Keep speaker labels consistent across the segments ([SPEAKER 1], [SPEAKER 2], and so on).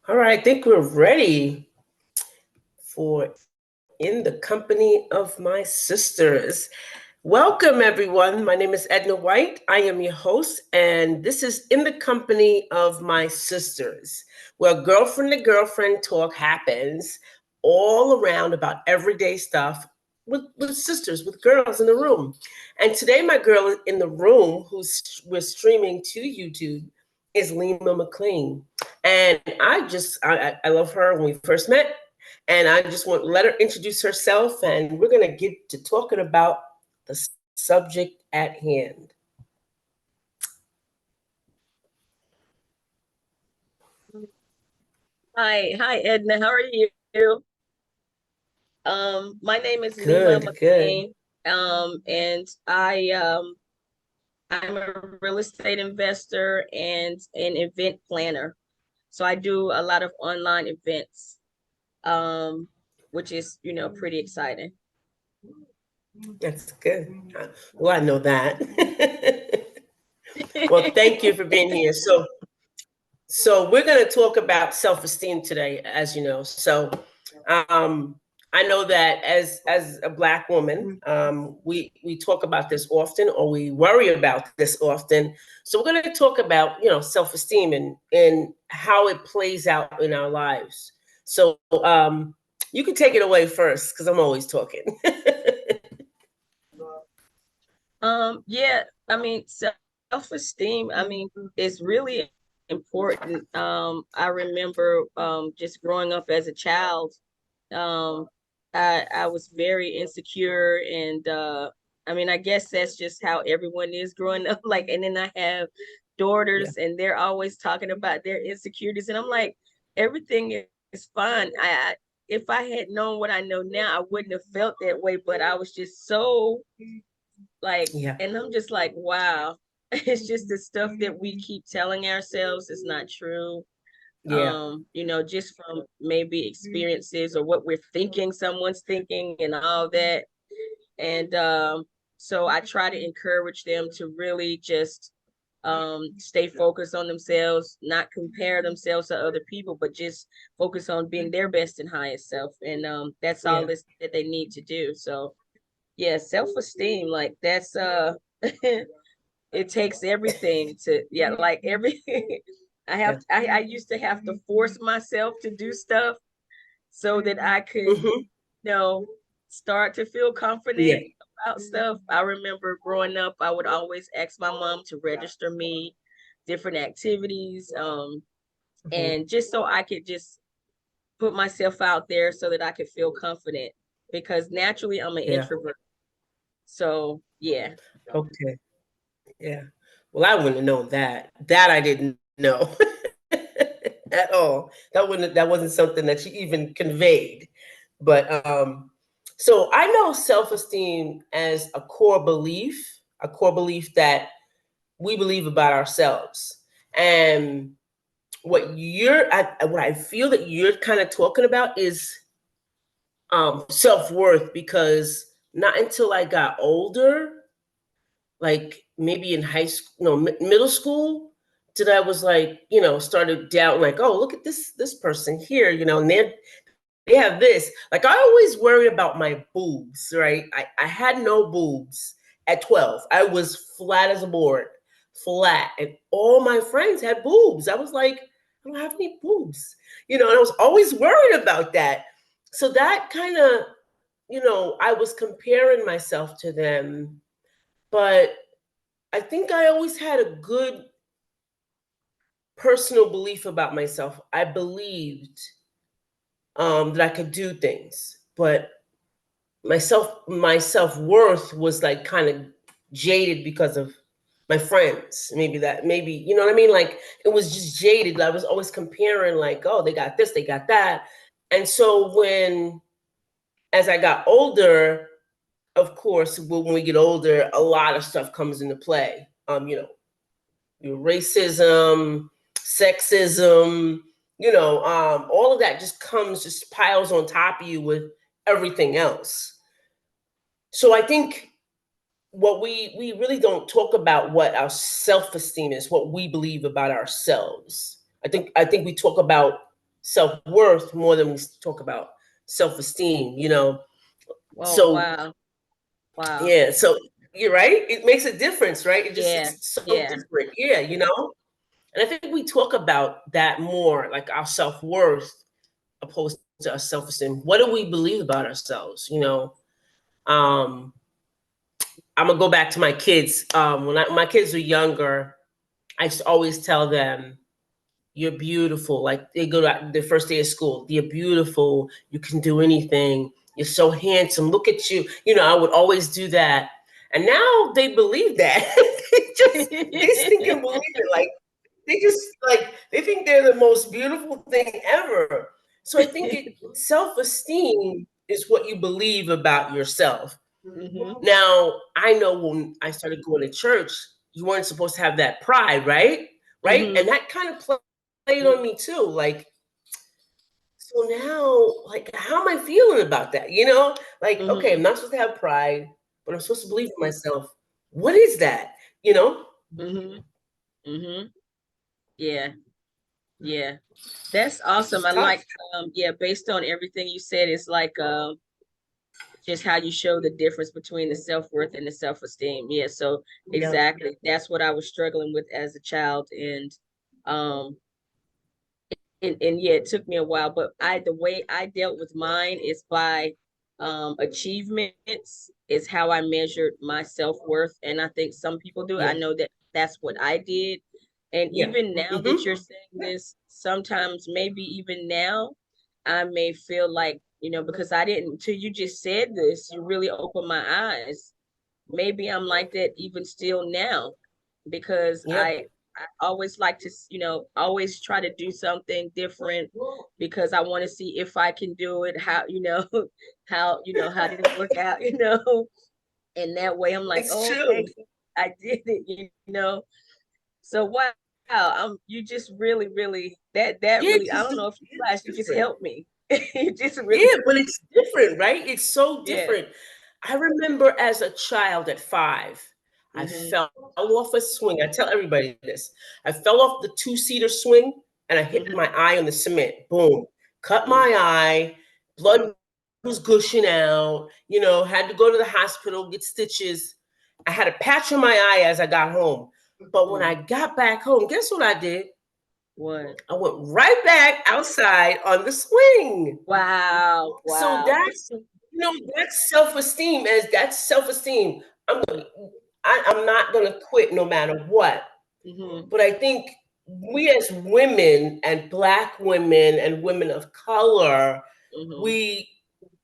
[SPEAKER 1] All right, I think we're ready for In the Company of My Sisters. Welcome, everyone. My name is Edna White. I am your host, and this is In the Company of My Sisters, where girlfriend to girlfriend talk happens all around about everyday stuff with sisters, with girls in the room. And today, my girl in the room, who's we're streaming to YouTube, is Lima McLean. And I love her when we first met. And I just want to let her introduce herself, and we're going to get to talking about the subject at hand.
[SPEAKER 2] Hi, Edna. How are you? My name is Lima
[SPEAKER 1] Good, good.
[SPEAKER 2] McLean. And I'm a real estate investor and an event planner. So I do a lot of online events, um, which is, pretty exciting.
[SPEAKER 1] That's good. Well, I know that. Well, thank you for being here. So we're going to talk about self-esteem today, as you know. Um, I know that as a Black woman, we talk about this often, or we worry about this often. So we're going to talk about self-esteem and how it plays out in our lives. So you can take it away first because I'm always talking.
[SPEAKER 2] Yeah, I mean, self-esteem, I mean, it's really important. I remember just growing up as a child. Um, I was very insecure, and I mean, I guess that's just how everyone is growing up. Like, and then I have
[SPEAKER 1] Yeah,
[SPEAKER 2] daughters, and they're always talking about their insecurities, and I'm like, everything is fine. If I had known what I know now, I wouldn't have felt that way. But I was just so like,
[SPEAKER 1] yeah,
[SPEAKER 2] and I'm just like, wow. It's just the stuff that we keep telling ourselves is not true.
[SPEAKER 1] yeah,
[SPEAKER 2] Just from maybe experiences or what we're thinking someone's thinking and all that. And so I try to encourage them to really just stay focused on themselves, not compare themselves to other people, but just focus on being their best and highest self. And that's all
[SPEAKER 1] yeah,
[SPEAKER 2] this that they need to do. So yeah, self-esteem, like that's it takes everything to, yeah, like every
[SPEAKER 1] yeah.
[SPEAKER 2] I used to have to force myself to do stuff so that I could,
[SPEAKER 1] Hmm.
[SPEAKER 2] start to feel
[SPEAKER 1] Yeah.
[SPEAKER 2] confident about stuff. I remember growing up, I would always ask my mom to register me different activities,
[SPEAKER 1] Hmm.
[SPEAKER 2] and just so I could just put myself out there so that I could feel confident, because naturally I'm an
[SPEAKER 1] Yeah.
[SPEAKER 2] introvert. So yeah.
[SPEAKER 1] Okay. Yeah. Well, I wouldn't have known that. That I didn't know at all. That wasn't something that she even conveyed. But so I know self-esteem as a core belief that we believe about ourselves. And what I feel that you're kind of talking about is self-worth, because not until I got older, like maybe in high school, no, middle school, did I was like, started doubting, like, oh, look at this person here, and they have this. Like, I always worry about my boobs, right? I had no boobs at 12. I was flat as a board, flat, and all my friends had boobs. I was like, I don't have any boobs, and I was always worried about that. So that kind of, I was comparing myself to them, but I think I always had a good personal belief about myself. I believed that I could do things, but my self worth was like kind of jaded because of my friends. Maybe you know what I mean. Like, it was just jaded. I was always comparing, like, oh, they got this, they got that, and so when as I got older, of course, when we get older, a lot of stuff comes into play. Your racism, sexism, all of that just piles on top of you with everything else. So I think what we really don't talk about what our self-esteem is, what we believe about ourselves. I think we talk about self-worth more than we talk about self-esteem, you know.
[SPEAKER 2] Oh,
[SPEAKER 1] So
[SPEAKER 2] wow. Wow.
[SPEAKER 1] yeah, so you're right. It makes a difference, right?
[SPEAKER 2] Yeah.
[SPEAKER 1] It's so
[SPEAKER 2] Yeah.
[SPEAKER 1] different. Yeah, you know. And I think we talk about that more, like our self-worth opposed to our self-esteem. What do we believe about ourselves? You know, um, I'm gonna go back to my kids. My kids were younger, I used to always tell them, "You're beautiful." Like they go to the first day of school, "You're beautiful. You can do anything. You're so handsome. Look at you." You know, I would always do that, and now they believe that. They think and believe it. Like they just like they think they're the most beautiful thing ever. So I think self-esteem is what you believe about yourself.
[SPEAKER 2] Hmm.
[SPEAKER 1] Now, I know when I started going to church, you weren't supposed to have that pride, right? Right?
[SPEAKER 2] Hmm.
[SPEAKER 1] And that kind of played on me too. Like, so now, like, how am I feeling about that? You know, like, okay,
[SPEAKER 2] Hmm.
[SPEAKER 1] I'm not supposed to have pride, but I'm supposed to believe in myself. What is that? You know?
[SPEAKER 2] Hmm. Hmm. Yeah. Yeah. That's awesome.
[SPEAKER 1] It's
[SPEAKER 2] I
[SPEAKER 1] tough.
[SPEAKER 2] like, yeah, based on everything you said, it's like, just how you show the difference between the self-worth and the self-esteem. Yeah, so
[SPEAKER 1] Yeah.
[SPEAKER 2] exactly. That's what I was struggling with as a child. Um and yeah, it took me a while, but the way I dealt with mine is by achievements is how I measured my self-worth. And I think some people do. I
[SPEAKER 1] Yeah.
[SPEAKER 2] know that that's what I did. And
[SPEAKER 1] Yeah.
[SPEAKER 2] even now that
[SPEAKER 1] Mm-hmm.
[SPEAKER 2] you're saying this, sometimes maybe even now I may feel like, because I didn't, until you just said this, you really opened my eyes. Maybe I'm like that even still now, because
[SPEAKER 1] Yeah.
[SPEAKER 2] I always like to, always try to do something different because I want to see if I can do it, how, how did it work out, and that way I'm like,
[SPEAKER 1] It's
[SPEAKER 2] oh,
[SPEAKER 1] true.
[SPEAKER 2] okay, I did it, So wow, you just really, really, that
[SPEAKER 1] Yeah,
[SPEAKER 2] really, I
[SPEAKER 1] just
[SPEAKER 2] don't
[SPEAKER 1] do
[SPEAKER 2] know if you realize you just
[SPEAKER 1] different.
[SPEAKER 2] helped me. You just really,
[SPEAKER 1] Yeah, but it's different, right? It's so
[SPEAKER 2] yeah.
[SPEAKER 1] different. I remember as a child at 5, I
[SPEAKER 2] Hmm.
[SPEAKER 1] fell off a swing. I tell everybody this. I fell off the two-seater swing and I hit
[SPEAKER 2] Hmm.
[SPEAKER 1] my eye on the cement. Boom. Cut
[SPEAKER 2] Hmm.
[SPEAKER 1] my eye. Blood was gushing out. You know, had to go to the hospital, get stitches. I had a patch on my eye as I got home. But when I got back home, guess what I did?
[SPEAKER 2] What?
[SPEAKER 1] I went right back outside on the swing.
[SPEAKER 2] Wow,
[SPEAKER 1] So
[SPEAKER 2] wow.
[SPEAKER 1] that's that's self-esteem. As that's self-esteem. I'm not gonna quit no matter what.
[SPEAKER 2] Hmm.
[SPEAKER 1] But I think we as women and black women and women of color,
[SPEAKER 2] Hmm.
[SPEAKER 1] we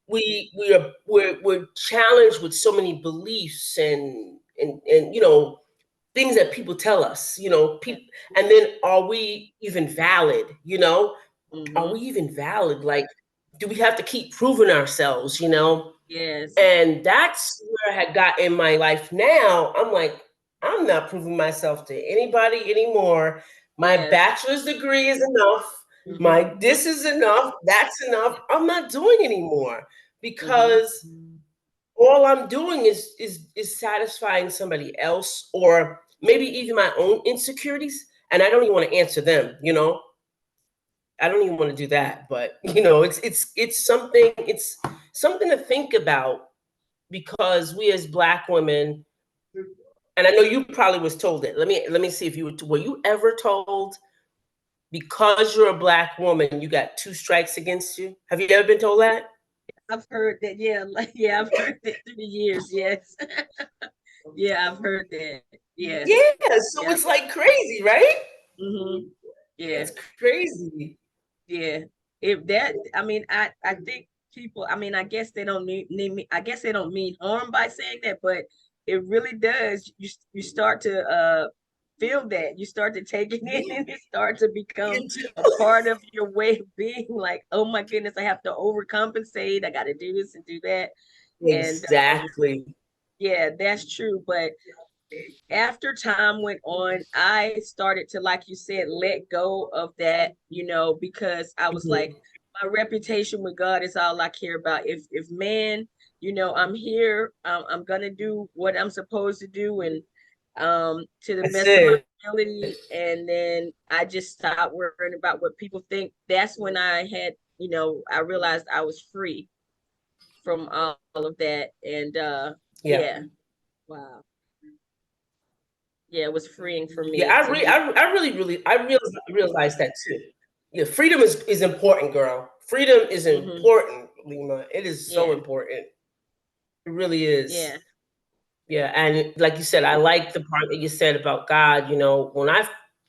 [SPEAKER 1] we're challenged with so many beliefs and things that people tell us, people, and then are we even valid? Are we
[SPEAKER 2] Hmm.
[SPEAKER 1] even valid? Like, do we have to keep proving ourselves?
[SPEAKER 2] Yes,
[SPEAKER 1] And that's where I had got in my life now. I'm like, I'm not proving myself to anybody anymore. My
[SPEAKER 2] yes.
[SPEAKER 1] bachelor's degree is enough. My
[SPEAKER 2] Hmm.
[SPEAKER 1] this is enough. That's enough. I'm not doing anymore
[SPEAKER 2] Hmm.
[SPEAKER 1] because all I'm doing is satisfying somebody else or maybe even my own insecurities. And I don't even want to answer them. I don't even want to do that, but it's something to think about because we as black women, and I know you probably was told it. Let me see if were you ever told because you're a black woman you got two strikes against you? Have you ever been told that?
[SPEAKER 2] I've heard that. Yeah, like, yeah, I've heard that through the years. Yes. Yeah, I've heard that. Yes.
[SPEAKER 1] Yeah, so
[SPEAKER 2] Yep.
[SPEAKER 1] it's like crazy, right?
[SPEAKER 2] Hmm. Yeah.
[SPEAKER 1] It's crazy.
[SPEAKER 2] Yeah. If that, I mean, I think people, I mean, I guess they don't need me. I guess they don't mean harm by saying that, but it really does. You start to feel that. You start to take it in,
[SPEAKER 1] Yeah,
[SPEAKER 2] and it start to become
[SPEAKER 1] you do.
[SPEAKER 2] a part of your way of being. Like, oh my goodness, I have to overcompensate. I got to do this and do that. And
[SPEAKER 1] Exactly.
[SPEAKER 2] yeah, that's true. But after time went on, I started to, like you said, let go of that, because I was like,
[SPEAKER 1] Mhm.
[SPEAKER 2] my reputation with God is all I care about. If man, I'm here, I'm gonna do what I'm supposed to do, and to the
[SPEAKER 1] That's
[SPEAKER 2] best of my
[SPEAKER 1] it.
[SPEAKER 2] ability. And then I just stopped worrying about what people think. That's when I had, I realized I was free from all of that. And
[SPEAKER 1] Yeah.
[SPEAKER 2] yeah, wow. Yeah, it was freeing for
[SPEAKER 1] Yeah,
[SPEAKER 2] me to just,
[SPEAKER 1] I realize that too. Yeah, freedom is important, girl. Freedom is
[SPEAKER 2] mm-hmm,
[SPEAKER 1] important, Lima. It is so
[SPEAKER 2] yeah,
[SPEAKER 1] important. It really is.
[SPEAKER 2] yeah,
[SPEAKER 1] Yeah, and like you said, I like the part that you said about God. When I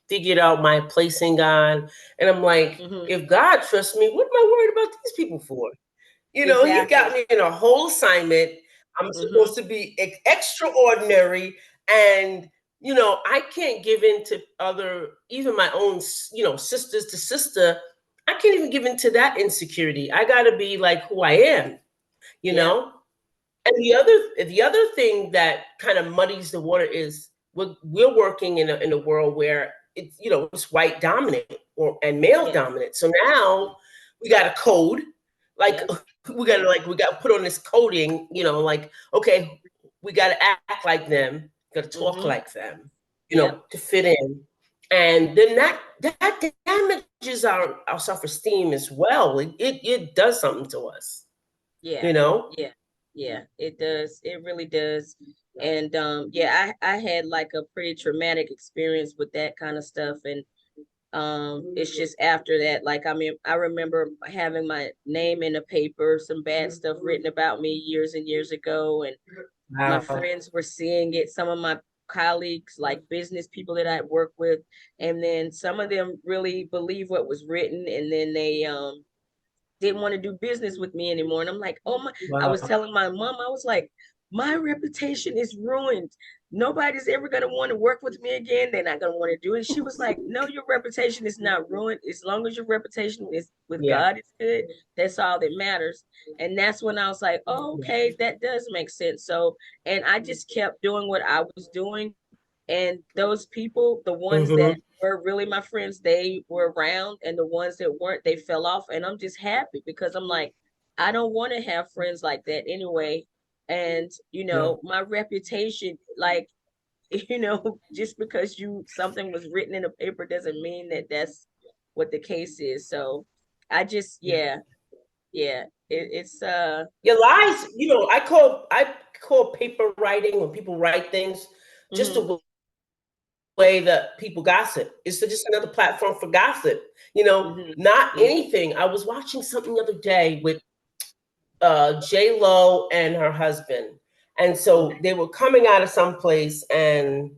[SPEAKER 1] figured out my place in God, and I'm like,
[SPEAKER 2] mm-hmm,
[SPEAKER 1] if God trusts me, what am I worried about these people for? He got
[SPEAKER 2] exactly.
[SPEAKER 1] me in a whole assignment. I'm
[SPEAKER 2] Mm-hmm,
[SPEAKER 1] supposed to be extraordinary, and I can't give in to other, even my own, sisters to sister. I can't even give in to that insecurity. I got to be like who I am, you
[SPEAKER 2] yeah,
[SPEAKER 1] know. And the other thing that kind of muddies the water is we're working in a world where it's white dominant and male
[SPEAKER 2] yeah,
[SPEAKER 1] dominant. So now we got a code, like
[SPEAKER 2] yep,
[SPEAKER 1] we got to put on this coding, like, okay, we got to act like them, got to talk
[SPEAKER 2] mm-hmm,
[SPEAKER 1] like them,
[SPEAKER 2] yep,
[SPEAKER 1] to fit in, and then that damages our self esteem as well. It does something to us,
[SPEAKER 2] yeah,
[SPEAKER 1] you know.
[SPEAKER 2] yeah, yeah, it does. It really does. And yeah, I had like a pretty traumatic experience with that kind of stuff. And it's just after that, like, I mean, I remember having my name in the paper, some bad stuff written about me years and years ago, and my
[SPEAKER 1] Wow.
[SPEAKER 2] friends were seeing it, some of my colleagues, like business people that I work with, and then some of them really believe what was written, and then they didn't want to do business with me anymore. And I'm like, oh my, I was
[SPEAKER 1] Wow.
[SPEAKER 2] telling my mom, I was like, my reputation is ruined. Nobody's ever going to want to work with me again. They're not going to want to do it. She was like, no, your reputation is not ruined. As long as your reputation is with
[SPEAKER 1] Yeah.
[SPEAKER 2] God is good, that's all that matters. And that's when I was like, oh,
[SPEAKER 1] Yeah.
[SPEAKER 2] okay, that does make sense. So, and I just kept doing what I was doing, and those people, the ones
[SPEAKER 1] Mhm.
[SPEAKER 2] that were really my friends, they were around, and the ones that weren't, they fell off. And I'm just happy because I'm like, I don't want to have friends like that anyway. And
[SPEAKER 1] Yeah.
[SPEAKER 2] my reputation, like, just because you something was written in a paper doesn't mean that that's what the case is. So I just,
[SPEAKER 1] Yeah.
[SPEAKER 2] yeah, it's
[SPEAKER 1] Your lies, I call paper writing when people write things just
[SPEAKER 2] mm-hmm,
[SPEAKER 1] a way that people gossip. It's just another platform for gossip.
[SPEAKER 2] mm-hmm,
[SPEAKER 1] Not
[SPEAKER 2] mm-hmm,
[SPEAKER 1] anything. I was watching something the other day with J Lo and her husband, and so
[SPEAKER 2] okay,
[SPEAKER 1] they were coming out of some place, and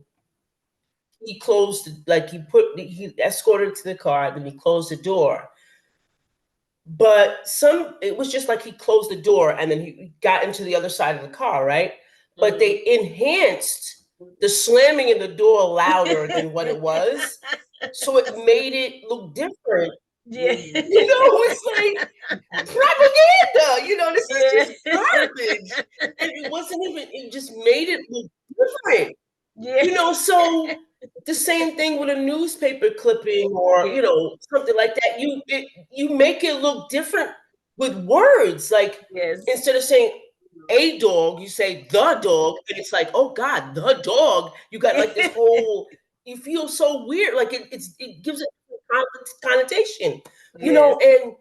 [SPEAKER 1] he closed, like he escorted to the car, then he closed the door. But it was just like he closed the door and then he got into the other side of the car, right? But
[SPEAKER 2] mm-hmm.
[SPEAKER 1] they enhanced the slamming in the door louder than what it was. So it made it look different.
[SPEAKER 2] Yeah.
[SPEAKER 1] It's like propaganda, this is
[SPEAKER 2] Yeah.
[SPEAKER 1] just garbage. And it wasn't even, it just made it look different.
[SPEAKER 2] Yeah.
[SPEAKER 1] So the same thing with a newspaper clipping or
[SPEAKER 2] Yeah.
[SPEAKER 1] something like that. You make it look different with words. Like
[SPEAKER 2] Yes.
[SPEAKER 1] instead of saying a dog, you say the dog, and it's like, oh God, the dog. You got like this whole. You feel so weird. Like it gives it a connotation.
[SPEAKER 2] Yes.
[SPEAKER 1] And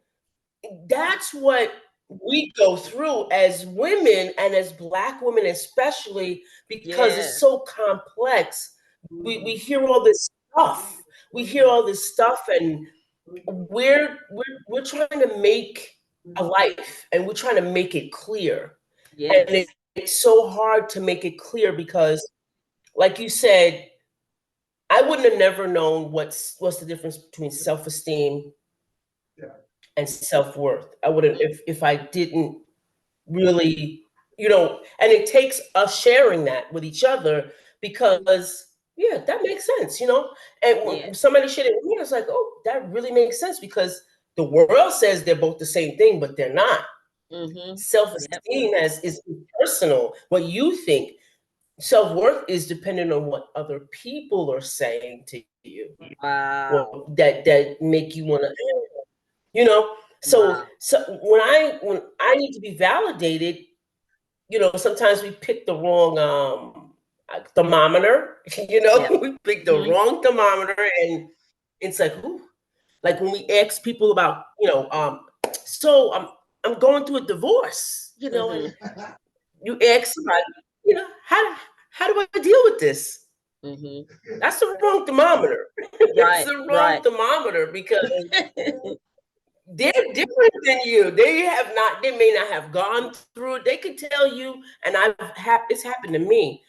[SPEAKER 1] that's what we go through as women and as Black women, especially because it's
[SPEAKER 2] Yeah.
[SPEAKER 1] so complex. We hear all this stuff. We hear all this stuff, and we're trying to make a life, and we're trying to make it clear. And
[SPEAKER 2] Yes.
[SPEAKER 1] it's so hard to make it clear because, like you said, I wouldn't have never known what's the difference between self esteem and self worth. I wouldn't if I didn't really, and it takes us sharing that with each other because, yeah, that makes sense. And
[SPEAKER 2] Yeah.
[SPEAKER 1] when somebody shared it with me, I was like, oh, that really makes sense because the world says they're both the same thing, but they're not.
[SPEAKER 2] Mm-hmm. Yep.
[SPEAKER 1] Self-esteem is personal, what you think. Self-worth is dependent on what other people are saying to you, or
[SPEAKER 2] Wow.
[SPEAKER 1] that make you want to, you know. So
[SPEAKER 2] Wow.
[SPEAKER 1] so when I need to be validated, sometimes we pick the wrong thermometer.
[SPEAKER 2] Yep.
[SPEAKER 1] We picked the wrong thermometer, and it's like, ooh, like when we ask people about, so I'm going through a divorce, and you ask somebody, how do I deal with this? That's the wrong thermometer. It's
[SPEAKER 2] Right,
[SPEAKER 1] the wrong
[SPEAKER 2] right.
[SPEAKER 1] thermometer, because they're different than you. They may not have gone through it. They could tell you, and it's happened to me.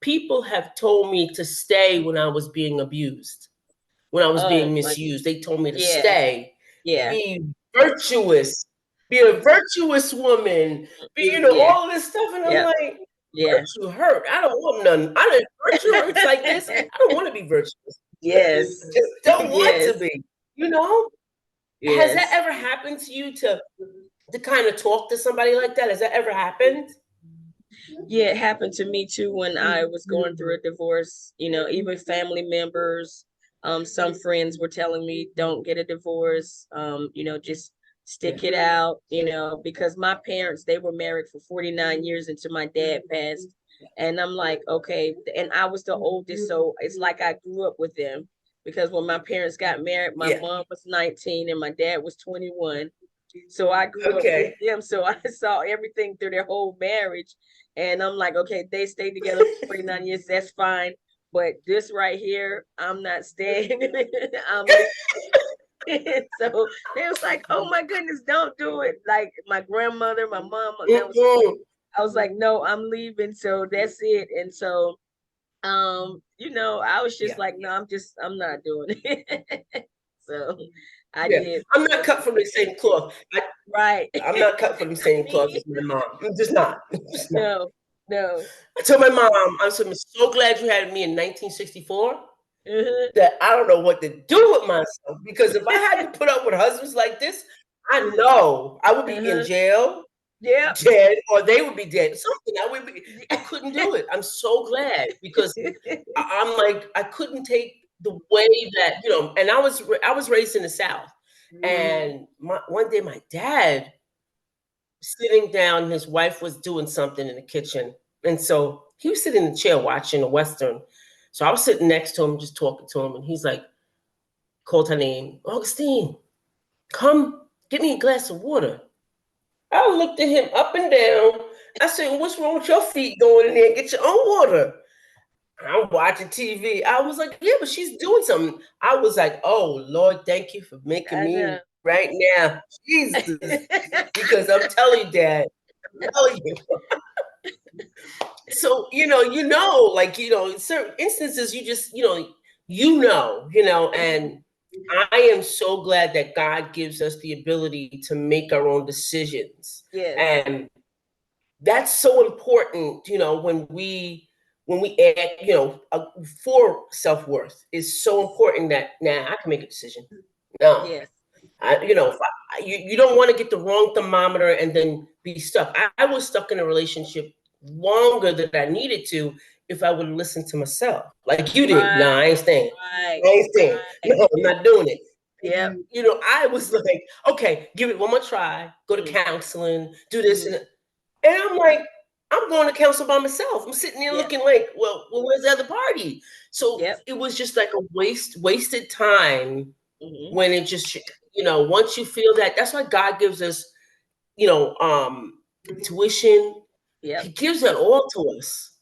[SPEAKER 1] People have told me to stay when I was being abused, when I was
[SPEAKER 2] Oh
[SPEAKER 1] being
[SPEAKER 2] my,
[SPEAKER 1] misused. They told me to
[SPEAKER 2] yeah,
[SPEAKER 1] stay,
[SPEAKER 2] yeah.
[SPEAKER 1] be virtuous, be a virtuous woman, be,
[SPEAKER 2] Yeah,
[SPEAKER 1] all this stuff. And I'm
[SPEAKER 2] yeah,
[SPEAKER 1] like,
[SPEAKER 2] yeah.
[SPEAKER 1] virtue hurt. I don't want none. Virtue hurts like this. I don't want to be virtuous.
[SPEAKER 2] Yes.
[SPEAKER 1] Just don't want to
[SPEAKER 2] Yes.
[SPEAKER 1] be. You know? Has that
[SPEAKER 2] Yes.
[SPEAKER 1] ever happened to you, to kind of talk to somebody like that? Has that ever happened?
[SPEAKER 2] Yeah, it happened to me too when I was going through a divorce. Even family members, some friends were telling me, don't get a divorce. Just stick it out, because my parents, they were married for 49 years until my dad passed. And I'm like, okay, and I was the oldest, so it's like I grew up with them, because when my parents got married, my
[SPEAKER 1] Yeah.
[SPEAKER 2] mom was 19 and my dad was 21. So I grew up with
[SPEAKER 1] Okay.
[SPEAKER 2] them. So I saw everything through their whole marriage. And I'm like, okay, they stayed together for 49 years. That's fine. But this right here, I'm not staying. I'm leaving. So they was like, oh my goodness, don't do it. Like my grandmother, my mom, I was like, no, I'm leaving. So that's it. And so I was just
[SPEAKER 1] Yeah.
[SPEAKER 2] like, no, I'm not doing it. So I
[SPEAKER 1] Yeah.
[SPEAKER 2] did.
[SPEAKER 1] I'm not cut from the same cloth.
[SPEAKER 2] Right.
[SPEAKER 1] I'm not cut from the same cloth as my mom. I'm just not. I'm just not.
[SPEAKER 2] No, no.
[SPEAKER 1] I told my mom, I'm so glad you had me in 1964
[SPEAKER 2] Uh-huh.
[SPEAKER 1] that I don't know what to do with myself, because if I had to put up with husbands like this, I know I would be in
[SPEAKER 2] Uh-huh.
[SPEAKER 1] jail,
[SPEAKER 2] Yep.
[SPEAKER 1] dead, or they would be dead. Something I couldn't do it. I'm so glad, because I'm like, I couldn't take the way that, and I was raised in the South, and one day my dad sitting down, his wife was doing something in the kitchen, and so he was sitting in the chair watching a Western. So I was sitting next to him, just talking to him, and he's like, called her name, Augustine, come get me a glass of water. I looked at him up and down. I said, what's wrong with your feet? Going in there and get your own water. I'm watching TV. I was like, yeah, but she's doing something. I was like, oh, Lord, thank you for making
[SPEAKER 2] I
[SPEAKER 1] me
[SPEAKER 2] know.
[SPEAKER 1] right now. Jesus. Because I'm telling you, Dad, I'm telling you. So, like, in certain instances, you just, and I am so glad that God gives us the ability to make our own decisions.
[SPEAKER 2] Yes.
[SPEAKER 1] And that's so important, when we act, for self-worth is so important, that now I can make a decision. No,
[SPEAKER 2] Yes.
[SPEAKER 1] if you don't want to get the wrong thermometer and then be stuck. I was stuck in a relationship longer than I needed to, if I would listen to myself, like you did. No,
[SPEAKER 2] Right.
[SPEAKER 1] I ain't staying.
[SPEAKER 2] Right.
[SPEAKER 1] I ain't staying.
[SPEAKER 2] Right.
[SPEAKER 1] No, I'm not doing it.
[SPEAKER 2] Yep.
[SPEAKER 1] I was like, okay, give it one more try. Go to counseling, do this,
[SPEAKER 2] Mhm.
[SPEAKER 1] and I'm like, I'm going to counsel by myself. I'm sitting there
[SPEAKER 2] Yep.
[SPEAKER 1] looking like, well, where's the other party? So
[SPEAKER 2] Yep.
[SPEAKER 1] it was just like a wasted time,
[SPEAKER 2] Mhm.
[SPEAKER 1] when it just, once you feel that, that's why God gives us, tuition. He
[SPEAKER 2] Yep.
[SPEAKER 1] gives it all to us,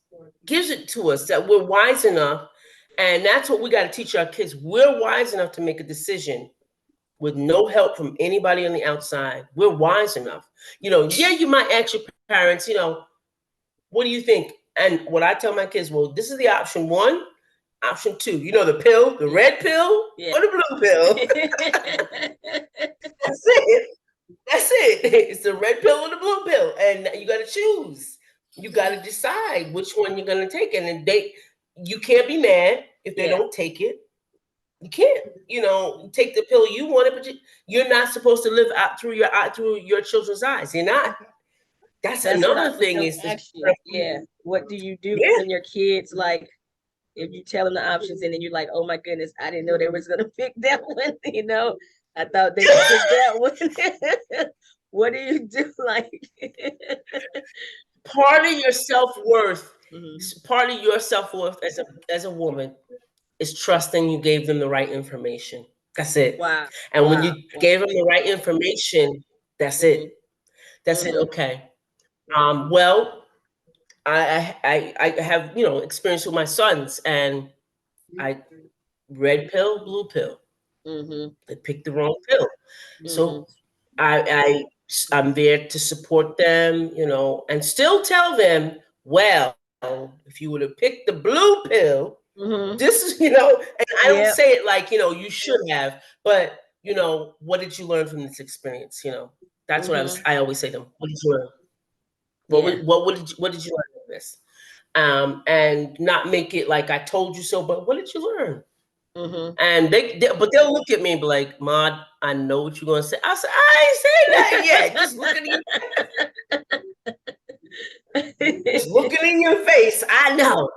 [SPEAKER 1] gives it to us, that we're wise enough. And that's what we got to teach our kids. We're wise enough to make a decision with no help from anybody on the outside. We're wise enough. Yeah, you might ask your parents, what do you think? And what I tell my kids, well, this is the option one, option two. The pill, the red pill
[SPEAKER 2] Yeah.
[SPEAKER 1] or the blue pill. That's it. That's it. It's the red pill or the blue pill. And you got to choose. You got to decide which one you're going to take. And then you can't be mad if they
[SPEAKER 2] Yeah.
[SPEAKER 1] don't take it. You can't, take the pill you want it, but you're not supposed to live out through your children's eyes. You're not. That's
[SPEAKER 2] That's what I
[SPEAKER 1] another
[SPEAKER 2] was
[SPEAKER 1] thing,
[SPEAKER 2] gonna
[SPEAKER 1] is this.
[SPEAKER 2] ask you. Yeah. What do you do
[SPEAKER 1] Yeah.
[SPEAKER 2] when your kids, like, if you tell them the options and then you're like, oh my goodness, I didn't know they was gonna pick that one, I thought they would pick that one. What do you do? Like,
[SPEAKER 1] Part of your self-worth Part of your self-worth as a woman is trusting you gave them the right information. That's it.
[SPEAKER 2] Wow.
[SPEAKER 1] And when
[SPEAKER 2] Wow.
[SPEAKER 1] you gave them the right information, that's it. That's it.
[SPEAKER 2] Mhm.
[SPEAKER 1] Okay. Well, I have experience with my sons, and I red pill, blue pill.
[SPEAKER 2] Mhm.
[SPEAKER 1] They picked the wrong pill.
[SPEAKER 2] Mhm.
[SPEAKER 1] So I'm there to support them, and still tell them, well, if you would have picked the blue pill,
[SPEAKER 2] Mhm.
[SPEAKER 1] this is, and I don't
[SPEAKER 2] Yep.
[SPEAKER 1] say it like, you should have, but what did you learn from this experience? That's what
[SPEAKER 2] Mhm.
[SPEAKER 1] I always say to them. What did you learn?
[SPEAKER 2] Yeah.
[SPEAKER 1] What did you learn from this? And not make it like I told you so, but what did you learn?
[SPEAKER 2] Mhm.
[SPEAKER 1] And but they'll look at me and be like, "Maud, I know what you're gonna say." I said, "I ain't saying that yet. Just looking in your face. I know."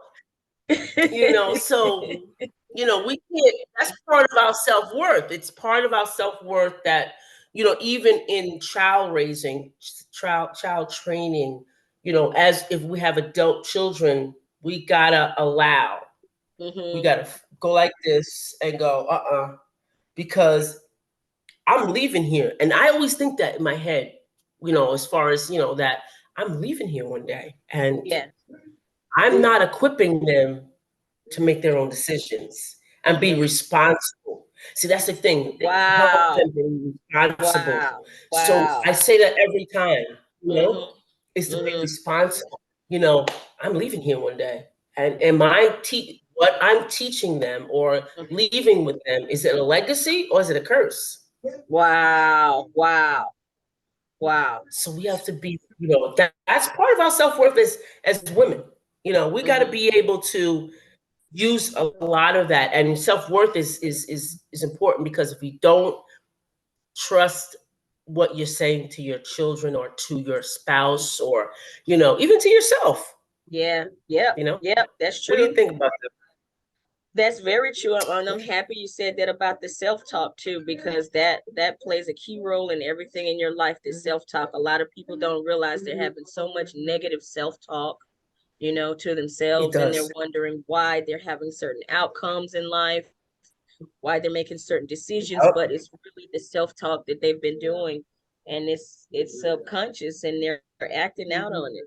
[SPEAKER 1] So we can't. That's part of our self-worth. It's part of our self-worth that even in child raising, child training, as if we have adult children, we gotta allow. We
[SPEAKER 2] Mhm.
[SPEAKER 1] gotta go like this and go, because I'm leaving here. And I always think that in my head, as far as, that I'm leaving here one day and
[SPEAKER 2] Yeah.
[SPEAKER 1] I'm not equipping them to make their own decisions and be
[SPEAKER 2] Mhm.
[SPEAKER 1] responsible. See, that's the thing. Help
[SPEAKER 2] Wow.
[SPEAKER 1] them be responsible.
[SPEAKER 2] Wow.
[SPEAKER 1] So I
[SPEAKER 2] Wow.
[SPEAKER 1] say that every time,
[SPEAKER 2] Mhm.
[SPEAKER 1] is to be
[SPEAKER 2] Mhm.
[SPEAKER 1] responsible. I'm leaving here one day. And what I'm teaching them or
[SPEAKER 2] Mhm.
[SPEAKER 1] leaving with them, is it a legacy or is it a curse?
[SPEAKER 2] Wow. Wow. Wow.
[SPEAKER 1] So we have to be, that's part of our self-worth as women. We got to
[SPEAKER 2] Mhm.
[SPEAKER 1] be able to use a lot of that. And self-worth is important, because if you don't trust what you're saying to your children or to your spouse, or even to yourself,
[SPEAKER 2] Yeah. Yep. Yep. That's
[SPEAKER 1] what do you
[SPEAKER 2] true.
[SPEAKER 1] think about
[SPEAKER 2] That's very true. And I'm happy you said that about the self-talk too, because that plays a key role in everything in your life, this self-talk. A lot of people don't realize they're having so much negative self-talk, to
[SPEAKER 1] it
[SPEAKER 2] themselves, and they're
[SPEAKER 1] does?
[SPEAKER 2] wondering why they're having certain outcomes in life, why they're making certain decisions,
[SPEAKER 1] Yep.
[SPEAKER 2] but it's really the self-talk that they've been doing, and it's subconscious, and they're acting out on it.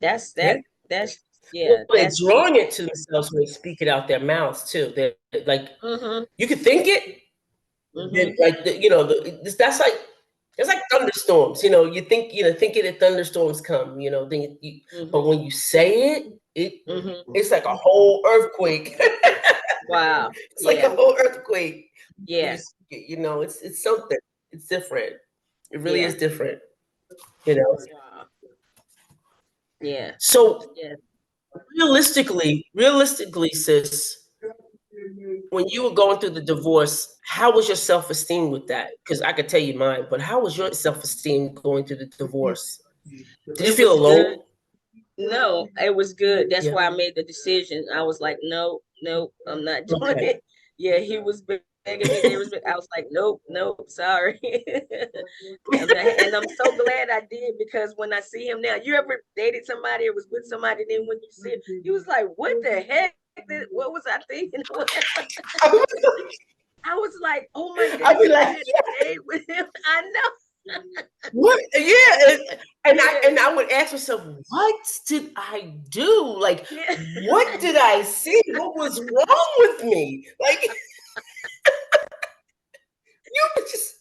[SPEAKER 2] That's
[SPEAKER 1] Yeah.
[SPEAKER 2] that that's
[SPEAKER 1] Well,
[SPEAKER 2] yeah,
[SPEAKER 1] they're
[SPEAKER 2] that's
[SPEAKER 1] drawing it to themselves when they speak it out their mouths too. They're like,
[SPEAKER 2] mm-hmm,
[SPEAKER 1] you could think it, then
[SPEAKER 2] mm-hmm,
[SPEAKER 1] like that's like thunderstorms. Think it, thunderstorms come. Then
[SPEAKER 2] mm-hmm,
[SPEAKER 1] but when you say
[SPEAKER 2] mm-hmm.
[SPEAKER 1] it's like a whole earthquake.
[SPEAKER 2] Wow.
[SPEAKER 1] It's like a
[SPEAKER 2] Yeah.
[SPEAKER 1] whole earthquake. When
[SPEAKER 2] Yeah.
[SPEAKER 1] it's something. It's different. It really
[SPEAKER 2] Yeah.
[SPEAKER 1] is different. You know.
[SPEAKER 2] Wow. Yeah.
[SPEAKER 1] So
[SPEAKER 2] Yeah.
[SPEAKER 1] realistically, sis, when you were going through the divorce, how was your self-esteem with that? Because I could tell you mine, but how was your self-esteem going through the divorce? Did you
[SPEAKER 2] It
[SPEAKER 1] feel
[SPEAKER 2] was good.
[SPEAKER 1] alone?
[SPEAKER 2] No, it was good. That's
[SPEAKER 1] Yeah.
[SPEAKER 2] why I made the decision. I was like, no, nope, I'm not doing
[SPEAKER 1] Okay.
[SPEAKER 2] it. Yeah, he was begging me. I was like, nope, nope, sorry. And I'm so glad I did, because when I see him now, you ever dated somebody or was with somebody, then when you see him, you was like, what the heck? What was I thinking?
[SPEAKER 1] I would,
[SPEAKER 2] I was like, oh my
[SPEAKER 1] I'd
[SPEAKER 2] goodness,
[SPEAKER 1] be
[SPEAKER 2] and I
[SPEAKER 1] like,
[SPEAKER 2] had to date with him. I know.
[SPEAKER 1] what? Yeah, and I
[SPEAKER 2] Yeah,
[SPEAKER 1] and I would ask myself, what did I do? Like,
[SPEAKER 2] yeah,
[SPEAKER 1] what did I see? What was wrong with me? Like, you were just,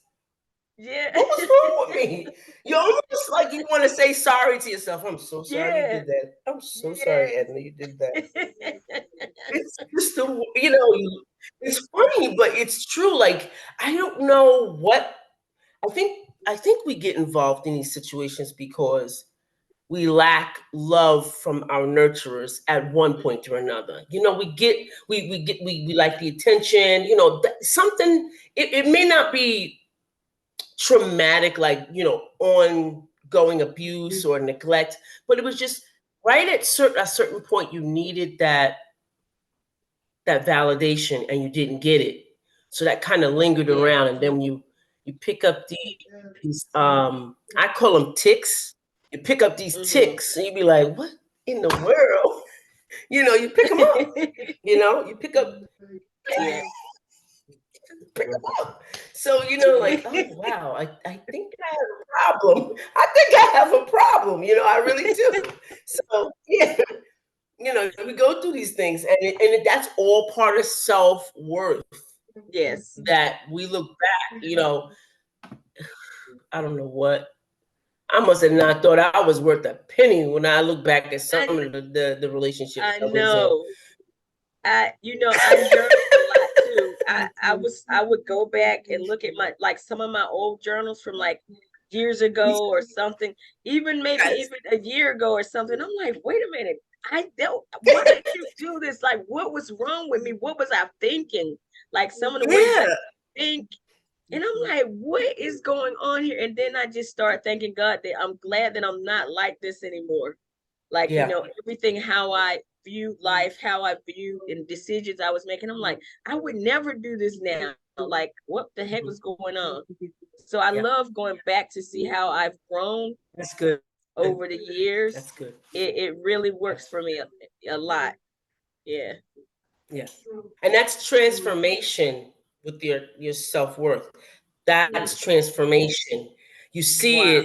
[SPEAKER 2] yeah,
[SPEAKER 1] what was wrong with me? You almost like you want to say sorry to yourself. I'm so sorry you
[SPEAKER 2] yeah,
[SPEAKER 1] did that. I'm so
[SPEAKER 2] yeah.
[SPEAKER 1] sorry, Edna, you did that. It's just it's funny, but it's true. Like, I don't know what I think we get involved in these situations because we lack love from our nurturers at one point or another. We like the attention, something. It may not be traumatic, like, ongoing abuse or neglect, but it was just right at a certain point you needed that validation and you didn't get it. So that kind of lingered
[SPEAKER 2] Yeah.
[SPEAKER 1] around, and then you pick up these I call them ticks. You pick up these
[SPEAKER 2] Mm-hmm.
[SPEAKER 1] ticks and you be like, what? in the world? You pick them up. You pick up,
[SPEAKER 2] Yeah.
[SPEAKER 1] pick them up. So, like, oh, wow, I think I have a problem. I think I have a problem. I really do. So, yeah, we go through these things, that's all part of self-worth
[SPEAKER 2] Yes.
[SPEAKER 1] that we look back, I don't know what. I must have not thought I was worth a penny when I look back at some of the relationships
[SPEAKER 2] I
[SPEAKER 1] I was in.
[SPEAKER 2] know. I journal a lot too. I would go back and look at some of my old journals from like years ago or something, maybe
[SPEAKER 1] Yes.
[SPEAKER 2] even a year ago or something. I'm like, wait a minute, I don't. Why did you do this? Like, what was wrong with me? What was I thinking? Like some of the ways that
[SPEAKER 1] Yeah.
[SPEAKER 2] I think, and I'm like, what is going on here? And then I just start thanking God that I'm glad that I'm not like this anymore. Like,
[SPEAKER 1] Yeah.
[SPEAKER 2] everything, how I viewed life, how I viewed and decisions I was making. I'm like, I would never do this now. Like, what the heck was going on? So I
[SPEAKER 1] Yeah.
[SPEAKER 2] love going back to see how I've grown
[SPEAKER 1] That's good.
[SPEAKER 2] over the years.
[SPEAKER 1] That's good.
[SPEAKER 2] It really works for me a lot. Yeah.
[SPEAKER 1] Yeah. And that's transformation with your self-worth. That's transformation. You see
[SPEAKER 2] Wow.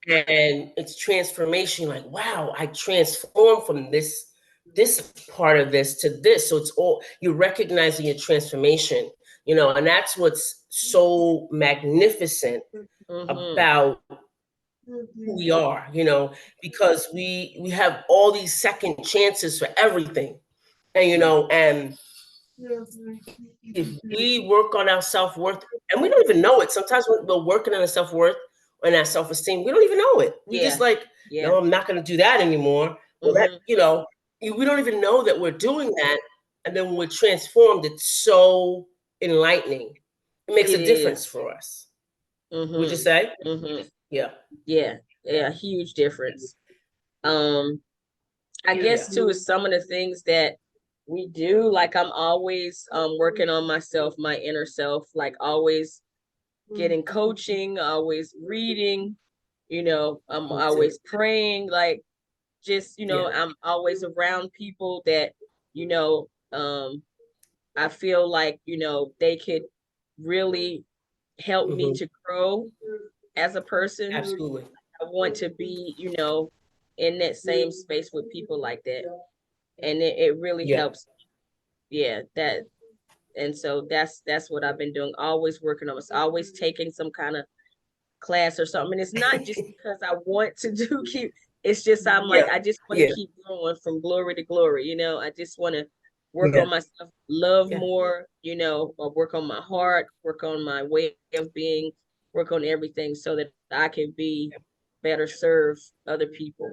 [SPEAKER 1] it, and it's transformation. Like, wow, I transformed from this part of this to this. So it's all you're recognizing your transformation, and that's what's so magnificent
[SPEAKER 2] Mm-hmm.
[SPEAKER 1] about who we are, because we have all these second chances for everything. And if we work on our self-worth, and we don't even know it, sometimes when we're working on our self-worth and our self-esteem, we don't even know it. We just
[SPEAKER 2] Yeah.
[SPEAKER 1] like,
[SPEAKER 2] Yeah.
[SPEAKER 1] no, I'm not going to do that anymore. Well, that, we don't even know that we're doing that. And then when we're transformed, it's so enlightening. It makes
[SPEAKER 2] It
[SPEAKER 1] a difference
[SPEAKER 2] is.
[SPEAKER 1] for us. Would you
[SPEAKER 2] Mm-hmm.
[SPEAKER 1] say?
[SPEAKER 2] Mm-hmm.
[SPEAKER 1] Yeah.
[SPEAKER 2] Yeah. Yeah. Huge difference. I guess too is some of the things that we do. Like I'm always working on myself, my inner self, like always getting coaching, always reading, I'm always praying, like just, I'm always around people that, you know, um, I feel like, they could really help me to grow as a person.
[SPEAKER 1] Absolutely.
[SPEAKER 2] I want to be, in that same space with people like that. And it really
[SPEAKER 1] Yeah.
[SPEAKER 2] helps. Yeah, that and so that's what I've been doing. Always working on us, always taking some kind of class or something. And it's not just because I want to keep. It's just I'm like I just want to
[SPEAKER 1] Yeah.
[SPEAKER 2] keep going from glory to glory. I just want to work
[SPEAKER 1] Yeah.
[SPEAKER 2] on myself, love
[SPEAKER 1] Yeah.
[SPEAKER 2] more. Or work on my heart, work on my way of being, work on everything so that I can be better serve other people.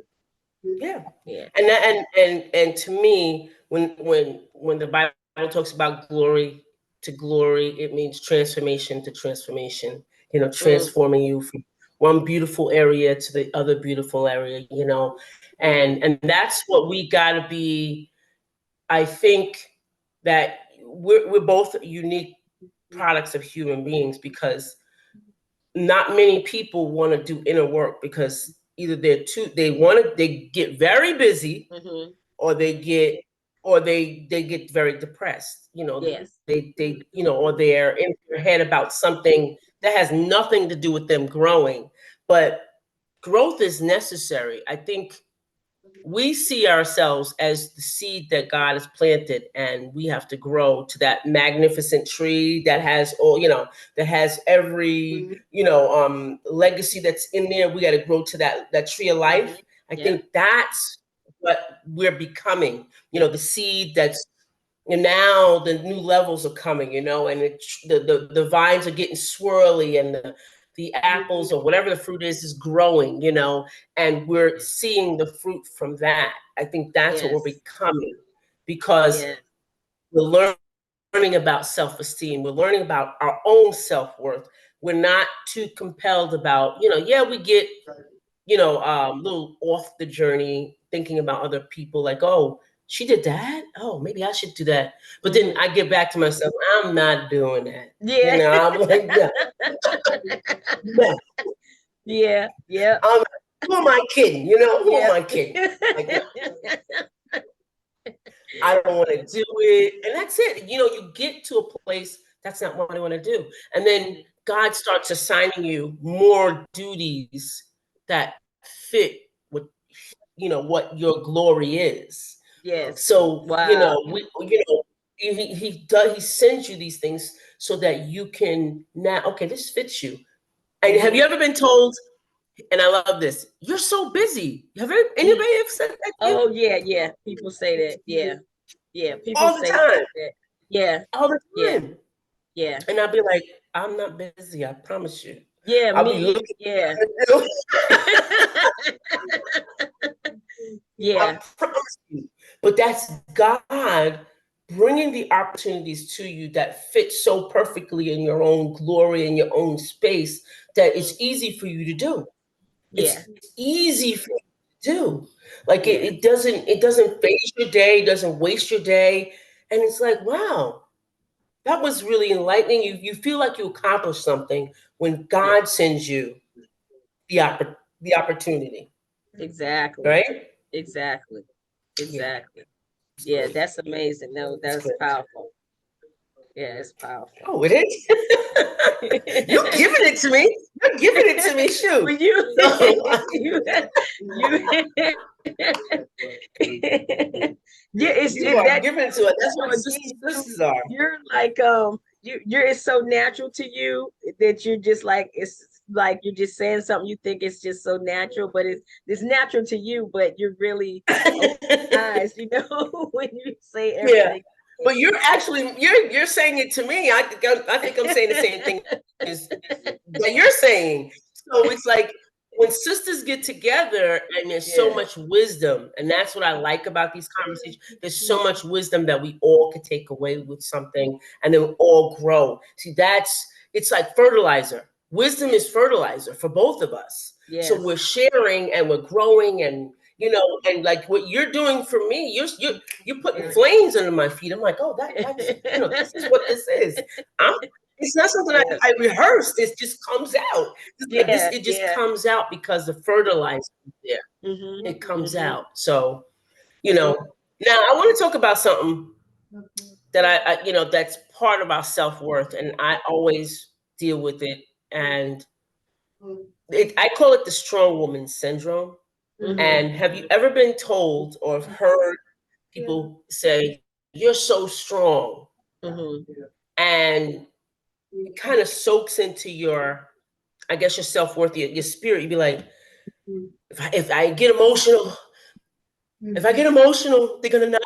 [SPEAKER 1] Yeah.
[SPEAKER 2] Yeah.
[SPEAKER 1] And to me, when the Bible talks about glory to glory, it means transformation to transformation. Transforming you from one beautiful area to the other beautiful area. And that's what we got to be. I think that we're both unique products of human beings, because not many people want to do inner work, because either they get very busy,
[SPEAKER 2] Mm-hmm.
[SPEAKER 1] or they get very depressed.
[SPEAKER 2] Yes.
[SPEAKER 1] Or they're in their head about something that has nothing to do with them growing. But growth is necessary. I think we see ourselves as the seed that God has planted, and we have to grow to that magnificent tree that has that has every legacy that's in there. We got to grow to that tree of life. I think that's what we're becoming. The seed that's, and now the new levels are coming. And the vines are getting swirly, and the apples or whatever the fruit is growing, and we're seeing the fruit from that. I think that's what we're
[SPEAKER 2] Yes.
[SPEAKER 1] becoming, because
[SPEAKER 2] Yeah.
[SPEAKER 1] we're learning about self-esteem. We're learning about our own self-worth. We're not too compelled about, we get, a little off the journey thinking about other people, like, oh, she did that. Oh, maybe I should do that. But then I get back to myself, I'm not doing that.
[SPEAKER 2] Yeah.
[SPEAKER 1] I'm like, no.
[SPEAKER 2] Yeah. Yeah.
[SPEAKER 1] I'm who am I kidding? You know, who am
[SPEAKER 2] Yeah.
[SPEAKER 1] I kidding? Like, I don't want to do it. And that's it. You know, you get to a place that's not what I want to do. And then God starts assigning you more duties that fit with, you know, what your glory is.
[SPEAKER 2] Yes.
[SPEAKER 1] So,
[SPEAKER 2] Wow.
[SPEAKER 1] he sends you these things so that you can now, okay, this fits you. And have
[SPEAKER 2] Mm-hmm.
[SPEAKER 1] you ever been told, and I love this, you're so busy? Anybody ever said that to you?
[SPEAKER 2] Oh yeah, yeah. People say that. Yeah. Yeah. People
[SPEAKER 1] All the
[SPEAKER 2] say
[SPEAKER 1] time.
[SPEAKER 2] that. Yeah.
[SPEAKER 1] All the
[SPEAKER 2] Yeah.
[SPEAKER 1] time.
[SPEAKER 2] Yeah.
[SPEAKER 1] And I'll be like, I'm not busy, I promise you.
[SPEAKER 2] Yeah.
[SPEAKER 1] I'll be
[SPEAKER 2] Me.
[SPEAKER 1] looking
[SPEAKER 2] Yeah.
[SPEAKER 1] at you. I
[SPEAKER 2] Yeah.
[SPEAKER 1] promise you. But that's God bringing the opportunities to you that fit so perfectly in your own glory, in your own space, that
[SPEAKER 2] Mm.
[SPEAKER 1] it's easy for you to do.
[SPEAKER 2] Yeah.
[SPEAKER 1] It's easy for you to do. Like
[SPEAKER 2] Yeah.
[SPEAKER 1] it doesn't phase your day, doesn't waste your day. And it's like, wow, that was really enlightening. You feel like you accomplished something when
[SPEAKER 2] Yeah.
[SPEAKER 1] God sends you the opportunity,
[SPEAKER 2] Exactly.
[SPEAKER 1] right?
[SPEAKER 2] Exactly.
[SPEAKER 1] Yeah,
[SPEAKER 2] Exactly.
[SPEAKER 1] it's
[SPEAKER 2] Yeah,
[SPEAKER 1] good.
[SPEAKER 2] that's amazing. No,
[SPEAKER 1] It's
[SPEAKER 2] that's
[SPEAKER 1] good.
[SPEAKER 2] powerful. Yeah, it's powerful.
[SPEAKER 1] Oh, it is. You're giving it to me. You're giving it to me. Shoot.
[SPEAKER 2] Well, you,
[SPEAKER 1] So,
[SPEAKER 2] you, yeah,
[SPEAKER 1] you are
[SPEAKER 2] that
[SPEAKER 1] giving it to us. That's
[SPEAKER 2] so
[SPEAKER 1] what
[SPEAKER 2] again,
[SPEAKER 1] sisters are.
[SPEAKER 2] you're like you're it's so natural to you that you're just like it's like you're just saying something you think it's just so natural, but it's natural to you, but you're really open eyes, when you say
[SPEAKER 1] Yeah.
[SPEAKER 2] everything.
[SPEAKER 1] But you're saying it to me. I think I'm saying the same thing as that you're saying. So it's like when sisters get together and there's so
[SPEAKER 2] Yeah.
[SPEAKER 1] much wisdom, and that's what I like about these conversations. There's so much wisdom that we all could take away with something and then all grow. See, it's like fertilizer. Wisdom is fertilizer for both of us. So
[SPEAKER 2] Yes.
[SPEAKER 1] we're sharing and we're growing and and like what you're doing for me, you're putting flames under my feet. I'm like, oh, that's this is what this is. I'm It's not something
[SPEAKER 2] Yeah.
[SPEAKER 1] I rehearsed. It just comes out. It's like this.
[SPEAKER 2] Yeah.
[SPEAKER 1] It just
[SPEAKER 2] Yeah.
[SPEAKER 1] comes out because the fertilizer is there.
[SPEAKER 2] Mm-hmm.
[SPEAKER 1] It comes
[SPEAKER 2] Mm-hmm.
[SPEAKER 1] out. So now I want to talk about something that that's part of our self worth, and I always deal with it. And I call it the strong woman syndrome.
[SPEAKER 2] Mm-hmm.
[SPEAKER 1] And have you ever been told or heard people say, "You're so strong,"
[SPEAKER 2] Mm-hmm.
[SPEAKER 1] and it kind of soaks into your, I guess, your self worth, your spirit. You'd be like, if I get emotional, if I get emotional, they're gonna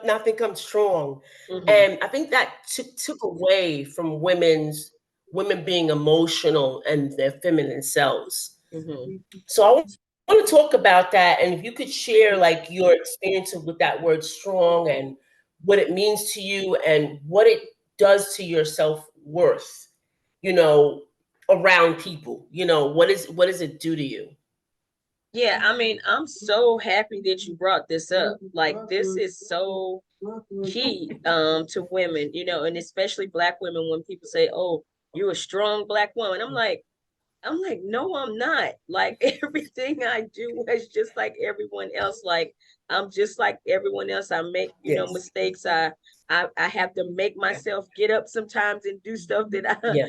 [SPEAKER 1] not think I'm strong.
[SPEAKER 2] Mm-hmm.
[SPEAKER 1] And I think that took away from women being emotional and their feminine selves.
[SPEAKER 2] Mm-hmm.
[SPEAKER 1] So I want to talk about that, and if you could share like your experience with that word strong and what it means to you and what it does to your self worth, you know, around people. What does it do to you?
[SPEAKER 2] Yeah, I mean, I'm so happy that you brought this up. Like, this is so key to women, and especially Black women when people say, "Oh, you're a strong Black woman." I'm like, no, I'm not. Like everything I do is just like everyone else. Like I'm just like everyone else. I make,
[SPEAKER 1] Yes.
[SPEAKER 2] mistakes. I have to make
[SPEAKER 1] Yeah.
[SPEAKER 2] myself get up sometimes and do stuff that
[SPEAKER 1] Yeah.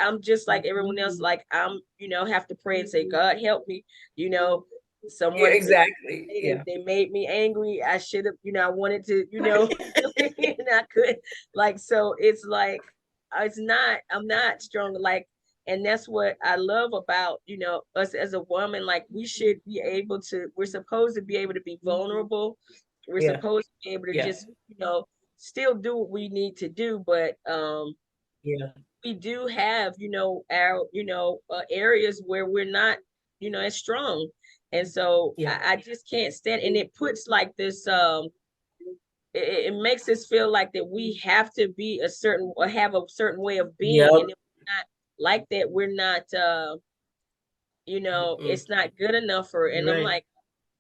[SPEAKER 2] I'm just like everyone else. Like I'm, have to pray and say, God help me. You know,
[SPEAKER 1] Yeah.
[SPEAKER 2] someone
[SPEAKER 1] Exactly.
[SPEAKER 2] they,
[SPEAKER 1] Yeah.
[SPEAKER 2] they made me angry. I should have, I wanted to, and I could like so it's like I'm not strong like and that's what I love about, us as a woman. Like we're supposed to be able to be vulnerable. We're
[SPEAKER 1] Yeah.
[SPEAKER 2] supposed to be able to
[SPEAKER 1] Yeah.
[SPEAKER 2] just, still do what we need to do. But
[SPEAKER 1] Yeah.
[SPEAKER 2] we do have, our, areas where we're not, as strong. And so
[SPEAKER 1] Yeah.
[SPEAKER 2] I just can't stand, and it puts like this, it makes us feel like that we have to be a certain or have a certain way of being.
[SPEAKER 1] Yep.
[SPEAKER 2] And if we're not like that, we're not,
[SPEAKER 1] Mm-mm.
[SPEAKER 2] it's not good enough for, and
[SPEAKER 1] You're
[SPEAKER 2] I'm
[SPEAKER 1] right.
[SPEAKER 2] like,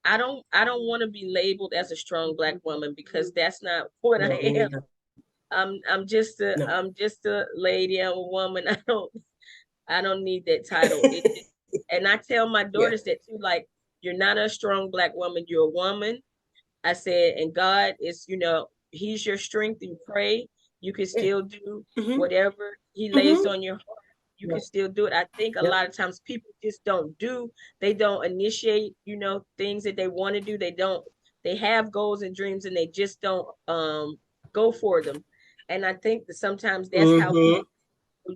[SPEAKER 2] I don't want to be labeled as a strong Black woman because that's not what I
[SPEAKER 1] No, me
[SPEAKER 2] am.
[SPEAKER 1] neither.
[SPEAKER 2] I'm
[SPEAKER 1] No.
[SPEAKER 2] just a lady. I'm a woman. I don't need that title. And I tell my
[SPEAKER 1] Yeah.
[SPEAKER 2] daughters that too, like, you're not a strong Black woman, you're a woman. I said, and God is, He's your strength. You pray, you can
[SPEAKER 1] Yeah.
[SPEAKER 2] still do
[SPEAKER 1] Mm-hmm.
[SPEAKER 2] whatever He lays
[SPEAKER 1] Mm-hmm.
[SPEAKER 2] on your heart. You
[SPEAKER 1] Yeah.
[SPEAKER 2] can still do it. I think a
[SPEAKER 1] Yep.
[SPEAKER 2] lot of times people just don't do, they don't initiate, things that they want to do. They have goals and dreams and they just don't go for them. And I think that sometimes that's how
[SPEAKER 1] Mm-hmm.
[SPEAKER 2] people,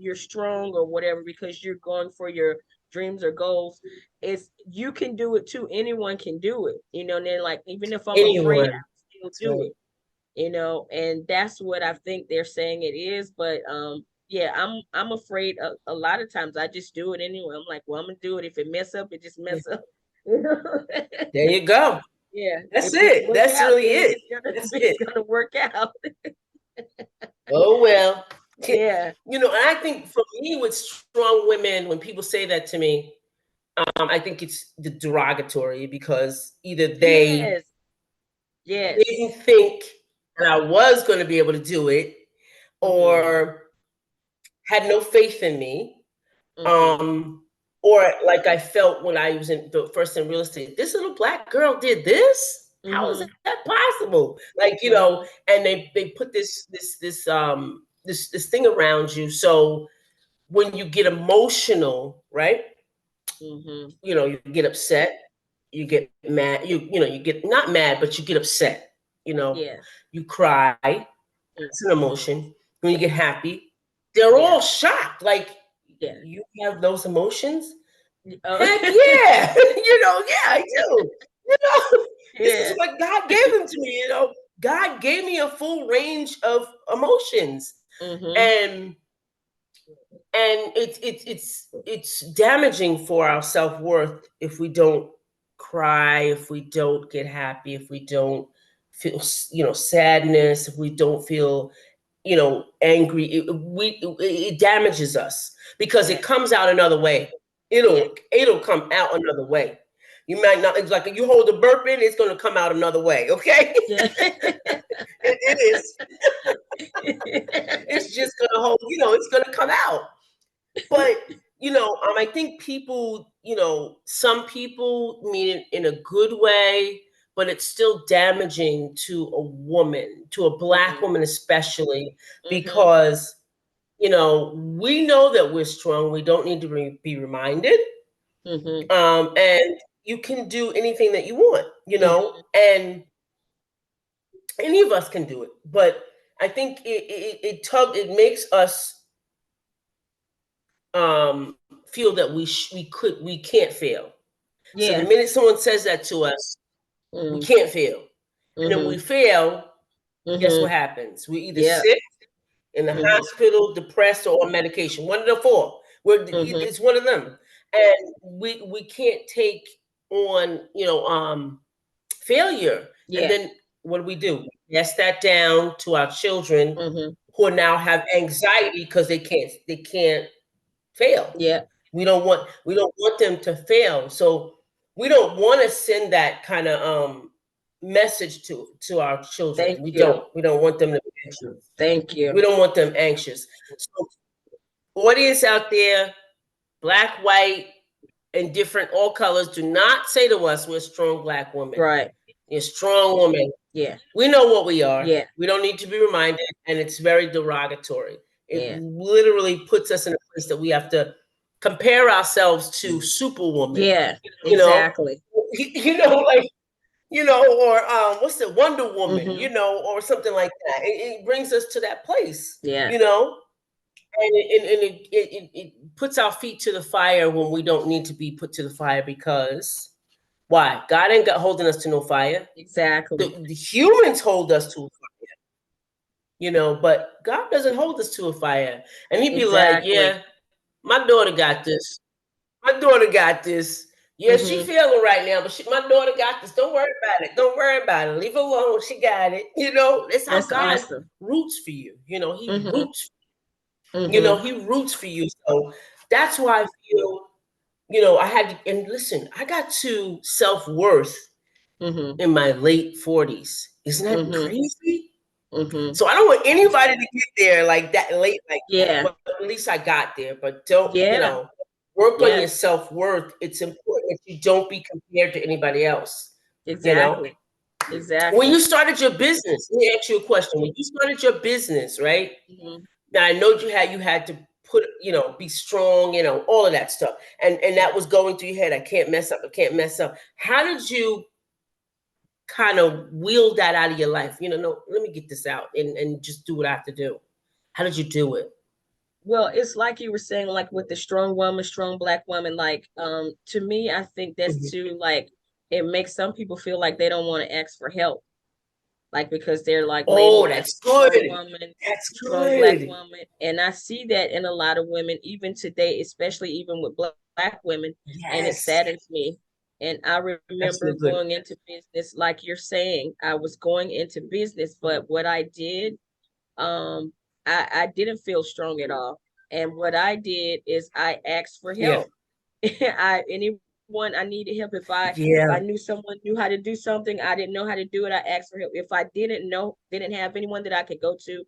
[SPEAKER 2] you're strong or whatever, because you're going for your dreams or goals. Is you can do it too. Anyone can do it, and then, like, even if I'm afraid,
[SPEAKER 1] Anyone.
[SPEAKER 2] I still
[SPEAKER 1] That's
[SPEAKER 2] do
[SPEAKER 1] right.
[SPEAKER 2] it, and that's what I think they're saying it is. But yeah, I'm afraid a lot of times I just do it anyway. I'm like, well, I'm gonna do it. If it mess up, it just
[SPEAKER 1] Yeah.
[SPEAKER 2] mess up.
[SPEAKER 1] There you go.
[SPEAKER 2] Yeah,
[SPEAKER 1] That's
[SPEAKER 2] if it
[SPEAKER 1] it.
[SPEAKER 2] work
[SPEAKER 1] That's
[SPEAKER 2] out,
[SPEAKER 1] really
[SPEAKER 2] then
[SPEAKER 1] it.
[SPEAKER 2] it's gonna
[SPEAKER 1] That's
[SPEAKER 2] it's
[SPEAKER 1] it.
[SPEAKER 2] gonna work out.
[SPEAKER 1] Oh well.
[SPEAKER 2] Yeah.
[SPEAKER 1] And I think for me with strong women, when people say that to me, I think it's the derogatory because either they
[SPEAKER 2] Yes. Yes.
[SPEAKER 1] didn't think that I was going to be able to do it,
[SPEAKER 2] Mhm.
[SPEAKER 1] or had no faith in me,
[SPEAKER 2] Mhm.
[SPEAKER 1] um, or like I felt when I was in the first in real estate. This little Black girl did this. How is
[SPEAKER 2] Mhm.
[SPEAKER 1] that possible? Like,
[SPEAKER 2] Mhm.
[SPEAKER 1] and they put this thing around you. So when you get emotional, right?
[SPEAKER 2] Mhm.
[SPEAKER 1] You get upset, you get mad, you get not mad, but you get upset. You know,
[SPEAKER 2] Yeah.
[SPEAKER 1] you cry. It's an
[SPEAKER 2] Mhm.
[SPEAKER 1] emotion. When you get happy, they're
[SPEAKER 2] Yeah.
[SPEAKER 1] all shocked. Like,
[SPEAKER 2] Yeah.
[SPEAKER 1] you have those emotions?
[SPEAKER 2] Oh.
[SPEAKER 1] Heck yeah. Yeah, I do. You know, this is
[SPEAKER 2] Yeah.
[SPEAKER 1] what God gave them to me. God gave me a full range of emotions.
[SPEAKER 2] Mhm.
[SPEAKER 1] And it's damaging for our self-worth if we don't cry, if we don't get happy, if we don't feel sadness, if we don't feel angry. It damages us because it
[SPEAKER 2] Yeah.
[SPEAKER 1] comes out another way.
[SPEAKER 2] Yeah.
[SPEAKER 1] It'll come out another way. You might not. It's like you hold a burp in, it's going to come out another way. Okay.
[SPEAKER 2] Yeah.
[SPEAKER 1] It is. It's just going to hold. It's going to come out. But I think people, some people mean it in a good way, but it's still damaging to a woman, to a Black
[SPEAKER 2] Mhm.
[SPEAKER 1] woman especially,
[SPEAKER 2] Mhm.
[SPEAKER 1] because we know that we're strong. We don't need to be reminded,
[SPEAKER 2] Mhm.
[SPEAKER 1] and you can do anything that you want,
[SPEAKER 2] Mhm.
[SPEAKER 1] and any of us can do it. But I think it makes us feel that we can't fail. So the
[SPEAKER 2] Yeah.
[SPEAKER 1] minute someone says that to us, we
[SPEAKER 2] Mhm.
[SPEAKER 1] can't fail. And then when we
[SPEAKER 2] Mhm.
[SPEAKER 1] fail, guess what
[SPEAKER 2] Mhm.
[SPEAKER 1] happens? We're either
[SPEAKER 2] Yeah.
[SPEAKER 1] sick, in the
[SPEAKER 2] Mhm.
[SPEAKER 1] hospital, depressed, or on medication. One of the four.
[SPEAKER 2] Mhm.
[SPEAKER 1] It's one of them. And we can't take on, failure. And
[SPEAKER 2] Yeah.
[SPEAKER 1] then what do? We pass that down to our children
[SPEAKER 2] Mhm.
[SPEAKER 1] who now have anxiety because they can't fail.
[SPEAKER 2] Yeah.
[SPEAKER 1] We don't want them to fail. So we don't want to send that kind of message to our children.
[SPEAKER 2] Thank
[SPEAKER 1] We
[SPEAKER 2] you.
[SPEAKER 1] don't. We don't want them to be anxious.
[SPEAKER 2] Thank
[SPEAKER 1] We
[SPEAKER 2] you.
[SPEAKER 1] don't want them anxious. So audience out there, Black, white, and different, all colors, do not say to us we're strong Black women.
[SPEAKER 2] Right.
[SPEAKER 1] You're a strong woman.
[SPEAKER 2] Yeah.
[SPEAKER 1] We know what we are.
[SPEAKER 2] Yeah.
[SPEAKER 1] We don't need to be reminded, and it's very derogatory. It
[SPEAKER 2] Yeah.
[SPEAKER 1] literally puts us in a place that we have to compare ourselves to Superwoman.
[SPEAKER 2] Yeah.
[SPEAKER 1] You know,
[SPEAKER 2] Exactly.
[SPEAKER 1] like or what's the Wonder Woman?
[SPEAKER 2] Mhm.
[SPEAKER 1] Or something like that. It brings us to that place.
[SPEAKER 2] Yeah.
[SPEAKER 1] And it puts our feet to the fire when we don't need to be put to the fire because why? God ain't got holding us to no fire.
[SPEAKER 2] Exactly.
[SPEAKER 1] The humans hold us to a fire, but God doesn't hold us to a fire. And he'd be like,
[SPEAKER 2] Exactly.
[SPEAKER 1] yeah, my daughter got this. My daughter got this. Yeah, she
[SPEAKER 2] Mhm.
[SPEAKER 1] feeling right now, but my daughter got this. Don't worry about it. Don't worry about it. Leave her alone. She got it. That's how
[SPEAKER 2] That's
[SPEAKER 1] God
[SPEAKER 2] awesome.
[SPEAKER 1] roots for you.
[SPEAKER 2] Mhm. Mhm.
[SPEAKER 1] He roots for you. So that's why I feel, I had to, and listen, I got to self-worth
[SPEAKER 2] Mhm.
[SPEAKER 1] in my late 40s. Isn't that
[SPEAKER 2] Mhm.
[SPEAKER 1] crazy?
[SPEAKER 2] Mhm.
[SPEAKER 1] So I don't want anybody to get there like that late like that.
[SPEAKER 2] Yeah.
[SPEAKER 1] But at least I got there. But don't,
[SPEAKER 2] Yeah.
[SPEAKER 1] work on your
[SPEAKER 2] Yes,
[SPEAKER 1] self-worth. It's important that you don't be compared to anybody else. You know,
[SPEAKER 2] exactly.
[SPEAKER 1] when
[SPEAKER 2] Exactly.
[SPEAKER 1] you started your business, let me ask you a question. When you started your business, right?
[SPEAKER 2] Mhm.
[SPEAKER 1] Now I know you had to put, be strong, all of that stuff. And that was going through your head. I can't mess up. I can't mess up. How did you kind of wheel that out of your life? No, let me get this out and just do what I have to do. How did you do it?
[SPEAKER 2] Well, it's like you were saying, like with the strong woman, strong black woman, like to me, I think that's
[SPEAKER 1] Mhm.
[SPEAKER 2] too like it makes some people feel like they don't want to ask for help, like because they're like
[SPEAKER 1] Oh,
[SPEAKER 2] labeled as
[SPEAKER 1] that's
[SPEAKER 2] a strong
[SPEAKER 1] good.
[SPEAKER 2] woman,
[SPEAKER 1] That's
[SPEAKER 2] strong black
[SPEAKER 1] good.
[SPEAKER 2] woman. And I see that in a lot of women, even today, especially even with black women, and it
[SPEAKER 1] Yes.
[SPEAKER 2] saddens me. And I
[SPEAKER 1] That's
[SPEAKER 2] remember
[SPEAKER 1] real good.
[SPEAKER 2] going into business, like you're saying, I was going into business, but what I did, um, I didn't feel strong at all. And what I did is I asked for
[SPEAKER 1] Yeah.
[SPEAKER 2] help. Anyone I needed help. If I
[SPEAKER 1] Yeah.
[SPEAKER 2] knew someone knew how to do something, I didn't know how to do it, I asked for help. If I didn't have anyone that I could go to,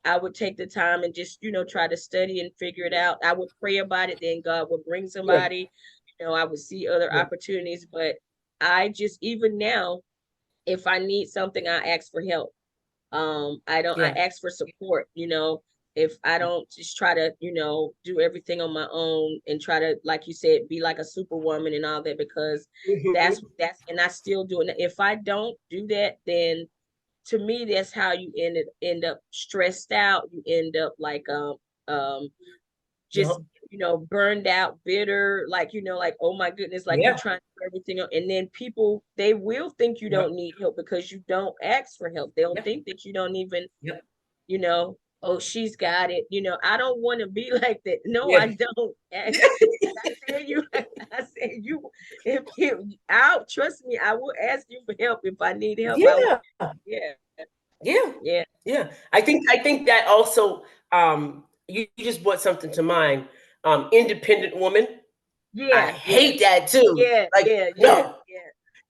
[SPEAKER 2] I would take the time and just, try to study and figure it out. I would pray about it, then God would bring
[SPEAKER 1] Yeah.
[SPEAKER 2] somebody, I would see other
[SPEAKER 1] Yeah.
[SPEAKER 2] opportunities. But I just, even now, if I need something, I ask for help. I
[SPEAKER 1] Yeah.
[SPEAKER 2] ask for support, if I don't just try to, do everything on my own and try to, like you said, be like a superwoman and all that, because
[SPEAKER 1] Mhm.
[SPEAKER 2] and I still do it. If I don't do that, then to me, that's how you end up stressed out. You end up like, um, just,
[SPEAKER 1] Yup.
[SPEAKER 2] burned out, bitter, like, like, oh my goodness, like you
[SPEAKER 1] Yeah.
[SPEAKER 2] trying to do everything else. And then people, they will think you
[SPEAKER 1] Yep.
[SPEAKER 2] don't need help because you don't ask for help. They'll
[SPEAKER 1] Yep.
[SPEAKER 2] think that you don't even,
[SPEAKER 1] Yep.
[SPEAKER 2] oh, she's got it. I don't want to be like that. No, I
[SPEAKER 1] Yeah.
[SPEAKER 2] don't. I
[SPEAKER 1] Yeah.
[SPEAKER 2] tell you, I said you, if I'll trust me, I will ask you for help if I need help. I will.
[SPEAKER 1] Yeah.
[SPEAKER 2] Yeah,
[SPEAKER 1] Yeah.
[SPEAKER 2] yeah,
[SPEAKER 1] Yeah. I think that also, you just brought something to mind. Independent woman. I
[SPEAKER 2] yeah, yeah,
[SPEAKER 1] hate that too.
[SPEAKER 2] yeah,
[SPEAKER 1] Like,
[SPEAKER 2] yeah, yeah,
[SPEAKER 1] no,
[SPEAKER 2] yeah,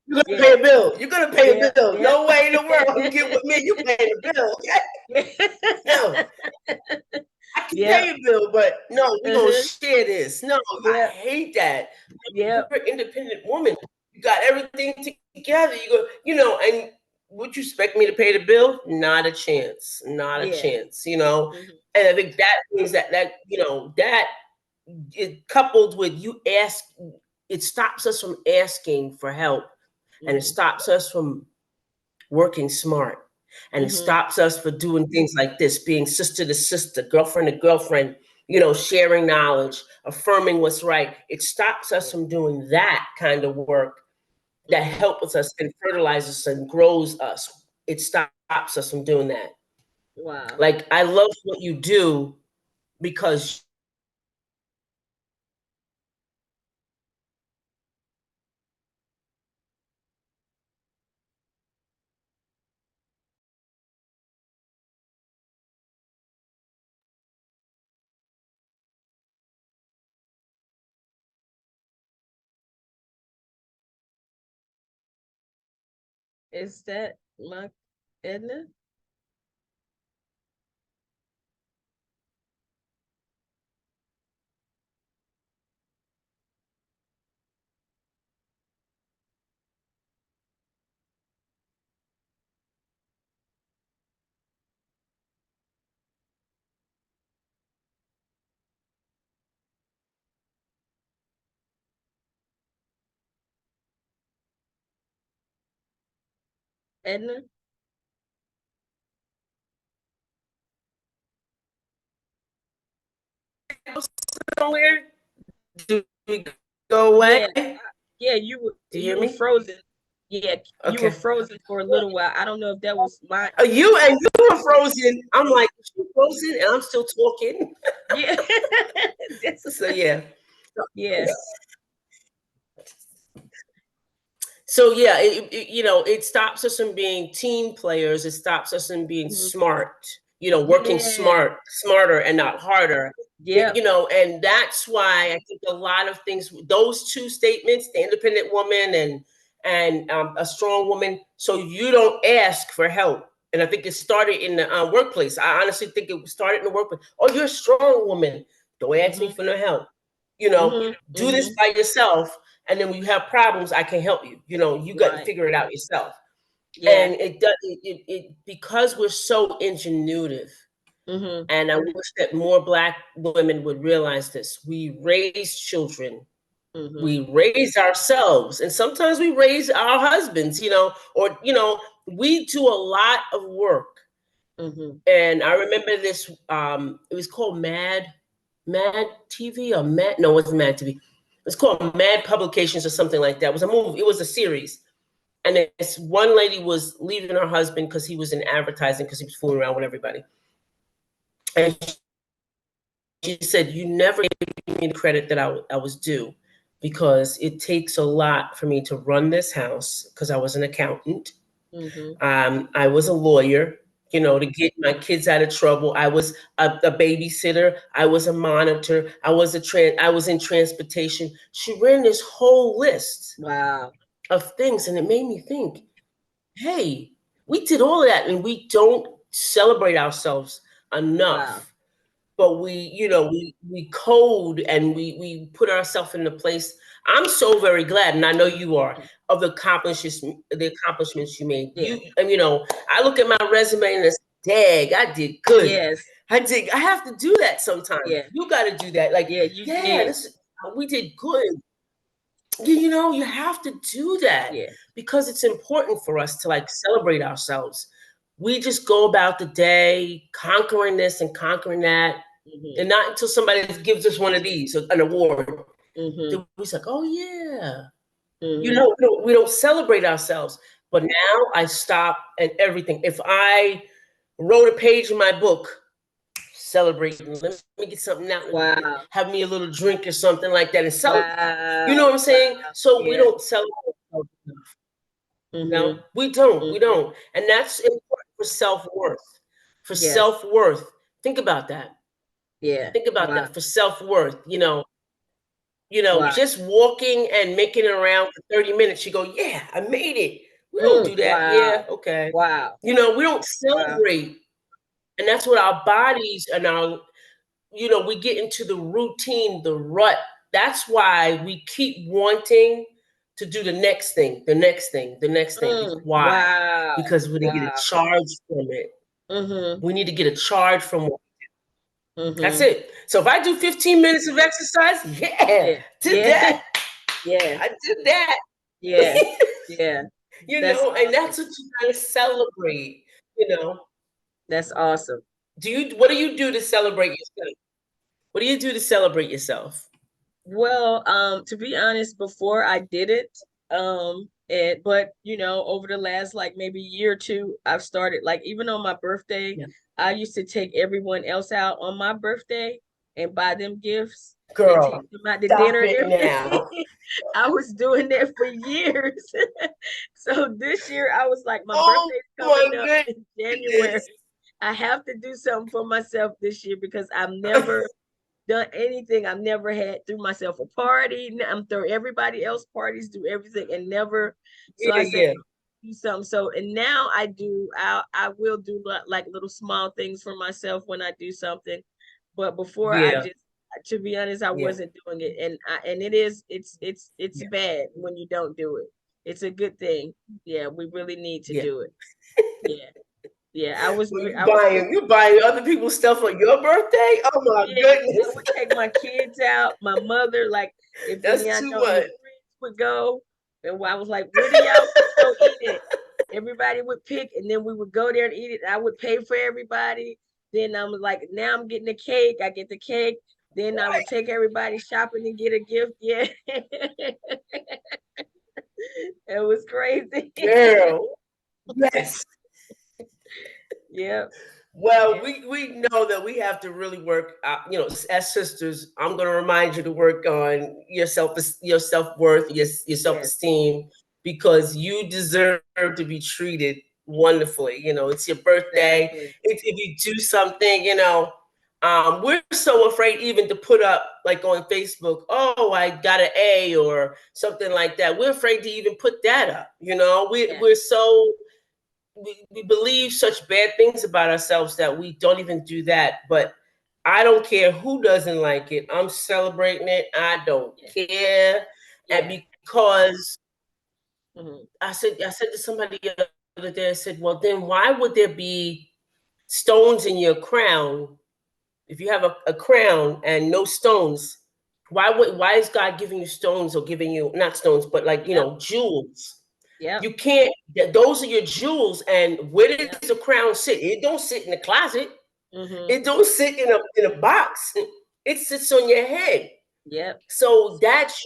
[SPEAKER 1] you're gonna pay
[SPEAKER 2] yeah,
[SPEAKER 1] a bill. You're gonna pay a
[SPEAKER 2] yeah,
[SPEAKER 1] bill.
[SPEAKER 2] yeah.
[SPEAKER 1] No way in the world. Get with me. You paying a bill. Okay? No. I can
[SPEAKER 2] Yeah.
[SPEAKER 1] pay a bill, but no, we're gonna
[SPEAKER 2] Uh-huh.
[SPEAKER 1] share this. No, I
[SPEAKER 2] Yeah.
[SPEAKER 1] hate that.
[SPEAKER 2] Yeah.
[SPEAKER 1] You're an independent woman. You got everything together. And would you expect me to pay the bill? Not a chance. Not a
[SPEAKER 2] Yeah.
[SPEAKER 1] chance.
[SPEAKER 2] Mhm.
[SPEAKER 1] And I think that means that it coupled with it stops us from asking for help, and it
[SPEAKER 2] Mhm.
[SPEAKER 1] stops us from working smart, and it
[SPEAKER 2] Mhm.
[SPEAKER 1] stops us for doing things like this, being sister to sister, girlfriend to girlfriend, sharing knowledge, affirming what's right. It stops us
[SPEAKER 2] Yeah.
[SPEAKER 1] from doing that kind of work that
[SPEAKER 2] Mhm.
[SPEAKER 1] helps us and fertilizes us and grows us. It stops us from doing that.
[SPEAKER 2] Wow.
[SPEAKER 1] Like, I love what you do because
[SPEAKER 2] Is that my Edna? Edna?
[SPEAKER 1] somewhere, do we go away?
[SPEAKER 2] Yeah. Yeah, you were
[SPEAKER 1] Do you hear me?
[SPEAKER 2] frozen. Yeah, you were
[SPEAKER 1] Okay.
[SPEAKER 2] frozen for a little while. I don't know if that was my
[SPEAKER 1] You were frozen. I'm like, she frozen, and I'm still talking.
[SPEAKER 2] yeah. That's
[SPEAKER 1] So yeah.
[SPEAKER 2] yeah.
[SPEAKER 1] So yeah, it stops us from being team players. It stops us from being
[SPEAKER 2] Mhm.
[SPEAKER 1] smart. Working
[SPEAKER 2] Yeah.
[SPEAKER 1] smarter and not harder.
[SPEAKER 2] Yeah.
[SPEAKER 1] And that's why I think a lot of things. Those two statements, the independent woman and a strong woman. So you don't ask for help. And I think it started in the workplace. I honestly think it started in the workplace. Oh, you're a strong woman. Don't ask me
[SPEAKER 2] Mhm.
[SPEAKER 1] for no help. You know,
[SPEAKER 2] Mm-hmm.
[SPEAKER 1] do this
[SPEAKER 2] Mm-hmm.
[SPEAKER 1] by yourself, and then when you have problems, I can help you. You know, you got to
[SPEAKER 2] Right.
[SPEAKER 1] figure it out yourself.
[SPEAKER 2] Yeah.
[SPEAKER 1] And it does because we're so ingenuitive.
[SPEAKER 2] Mm-hmm.
[SPEAKER 1] And I wish that more Black women would realize this. We raise children,
[SPEAKER 2] Mm-hmm.
[SPEAKER 1] we raise ourselves, and sometimes we raise our husbands, or, we do a lot of work.
[SPEAKER 2] Mm-hmm.
[SPEAKER 1] And I remember this, it was called Mad TV or Mad, no, it wasn't Mad TV. It's called Mad Publications or something like that. It was a movie, it was a series. And this one lady was leaving her husband because he was in advertising because he was fooling around with everybody. And she said, "You never gave me the credit that I was due because it takes a lot for me to run this house because I was an accountant.
[SPEAKER 2] Mm-hmm.
[SPEAKER 1] I was a lawyer, to get my kids out of trouble. I was a babysitter. I was a monitor. I was in transportation." She ran this whole list
[SPEAKER 2] Wow.
[SPEAKER 1] of things, and it made me think, hey, we did all of that, and we don't celebrate ourselves
[SPEAKER 2] Wow.
[SPEAKER 1] enough. But we code and we put ourselves in the place. I'm so very glad, and I know you are, of the accomplishments you made.
[SPEAKER 2] Yeah.
[SPEAKER 1] I look at my resume and it's, dag, I did good.
[SPEAKER 2] Yes.
[SPEAKER 1] I have to do that sometimes.
[SPEAKER 2] Yeah.
[SPEAKER 1] You got to do that. Like,
[SPEAKER 2] Yeah, you
[SPEAKER 1] yeah,
[SPEAKER 2] did.
[SPEAKER 1] we did good. You have to do that
[SPEAKER 2] Yeah.
[SPEAKER 1] because it's important for us to like celebrate ourselves. We just go about the day conquering this and conquering that,
[SPEAKER 2] Mm-hmm.
[SPEAKER 1] and not until somebody gives us one of these, an award,
[SPEAKER 2] Mm-hmm.
[SPEAKER 1] that we're like, oh yeah,
[SPEAKER 2] Mm-hmm.
[SPEAKER 1] we don't celebrate ourselves. But now I stop at everything. If I wrote a page in my book, celebrating, let me get something out and
[SPEAKER 2] Wow.
[SPEAKER 1] have me a little drink or something like that and celebrate. You know
[SPEAKER 2] Wow.
[SPEAKER 1] what I'm saying?
[SPEAKER 2] Wow.
[SPEAKER 1] So we
[SPEAKER 2] Yeah.
[SPEAKER 1] don't celebrate ourselves enough.
[SPEAKER 2] Mm-hmm.
[SPEAKER 1] We don't. We
[SPEAKER 2] Mm-hmm.
[SPEAKER 1] don't. And that's important for self-worth. For
[SPEAKER 2] Yes.
[SPEAKER 1] self-worth. Think about that.
[SPEAKER 2] Yeah.
[SPEAKER 1] Think about
[SPEAKER 2] Wow.
[SPEAKER 1] that for self-worth.
[SPEAKER 2] Wow.
[SPEAKER 1] Just walking and making it around for 30 minutes, you go, yeah, I made it. We don't do that. Yeah,
[SPEAKER 2] Wow.
[SPEAKER 1] okay.
[SPEAKER 2] Wow.
[SPEAKER 1] We don't
[SPEAKER 2] Wow.
[SPEAKER 1] celebrate. And that's what our bodies and we get into the routine, the rut. That's why we keep wanting to do the next thing, the next thing, the next thing. Why?
[SPEAKER 2] Wow.
[SPEAKER 1] Because we need to get a
[SPEAKER 2] Wow.
[SPEAKER 1] charge from it.
[SPEAKER 2] Mm-hmm.
[SPEAKER 1] We need to get a charge from it. That's
[SPEAKER 2] Mm-hmm.
[SPEAKER 1] it. So if I do 15 minutes of exercise, yeah,
[SPEAKER 2] Yeah.
[SPEAKER 1] did
[SPEAKER 2] Yeah.
[SPEAKER 1] that.
[SPEAKER 2] Yeah.
[SPEAKER 1] I did that.
[SPEAKER 2] Yeah. Yeah. That's
[SPEAKER 1] And
[SPEAKER 2] awesome.
[SPEAKER 1] that's what you gotta celebrate. You know.
[SPEAKER 2] That's awesome.
[SPEAKER 1] What do you do to celebrate yourself? What do you do to celebrate yourself?
[SPEAKER 2] Well, to be honest, before I did it, but over the last like maybe year or two, I've started like even on my birthday,
[SPEAKER 1] Yeah.
[SPEAKER 2] I used to take everyone else out on my birthday and buy them gifts and take
[SPEAKER 1] Girl,
[SPEAKER 2] them out to
[SPEAKER 1] stop
[SPEAKER 2] dinner and
[SPEAKER 1] it
[SPEAKER 2] everything.
[SPEAKER 1] now.
[SPEAKER 2] I was doing that for years. So this year I was like, my
[SPEAKER 1] Oh
[SPEAKER 2] birthday's coming up
[SPEAKER 1] my
[SPEAKER 2] in January.
[SPEAKER 1] goodness.
[SPEAKER 2] I have to do something for myself this year because I've never done anything. I've never had threw myself a party. I'm throw everybody else parties, do everything, and never. So I
[SPEAKER 1] Yeah,
[SPEAKER 2] said
[SPEAKER 1] yeah,
[SPEAKER 2] do something. So and now I do. I will do like little small things for myself when I do something. But before I
[SPEAKER 1] yeah,
[SPEAKER 2] just, to be honest, I
[SPEAKER 1] yeah,
[SPEAKER 2] wasn't doing it, and it's
[SPEAKER 1] yeah,
[SPEAKER 2] bad when you don't do it. It's a good thing. Yeah, we really need to
[SPEAKER 1] yeah.
[SPEAKER 2] do it. Yeah, yeah. I was
[SPEAKER 1] Well,
[SPEAKER 2] I was
[SPEAKER 1] you buying other people's stuff on your birthday? Oh my
[SPEAKER 2] Yeah, I
[SPEAKER 1] goodness.
[SPEAKER 2] would take my kids out, my mother, like if any
[SPEAKER 1] That's
[SPEAKER 2] I
[SPEAKER 1] too
[SPEAKER 2] know any
[SPEAKER 1] much.
[SPEAKER 2] friends would go, and I was like, "Where do y'all want to go eat it?" Everybody would pick, and then we would go there and eat it. I would pay for everybody. Then I'm like, now I'm getting the cake. I get the cake. Then I would take everybody shopping and get a gift. Yeah, it was crazy.
[SPEAKER 1] Girl. Yes.
[SPEAKER 2] Yeah,
[SPEAKER 1] Well,
[SPEAKER 2] yeah,
[SPEAKER 1] we know that we have to really work. As sisters, I'm going to remind you to work on your self worth, your self
[SPEAKER 2] yes,
[SPEAKER 1] esteem, because you deserve to be treated wonderfully. It's your birthday.
[SPEAKER 2] exactly.
[SPEAKER 1] If you do something, we're so afraid even to put up like on Facebook. Oh, I got an A or something like that. We're afraid to even put that up.
[SPEAKER 2] Yeah,
[SPEAKER 1] We're so we believe such bad things about ourselves that we don't even do that. But I don't care who doesn't like it. I'm celebrating it. I don't care. And because I said to somebody the other day, I said, well, then why would there be stones in your crown? If you have a crown and no stones, why is God giving you stones, or giving you, not stones, but like, jewels?
[SPEAKER 2] Yeah.
[SPEAKER 1] You can't, those are your jewels. And where does the crown sit? It don't sit in the closet. It don't sit in a box. It sits on your head.
[SPEAKER 2] Yep.
[SPEAKER 1] So that's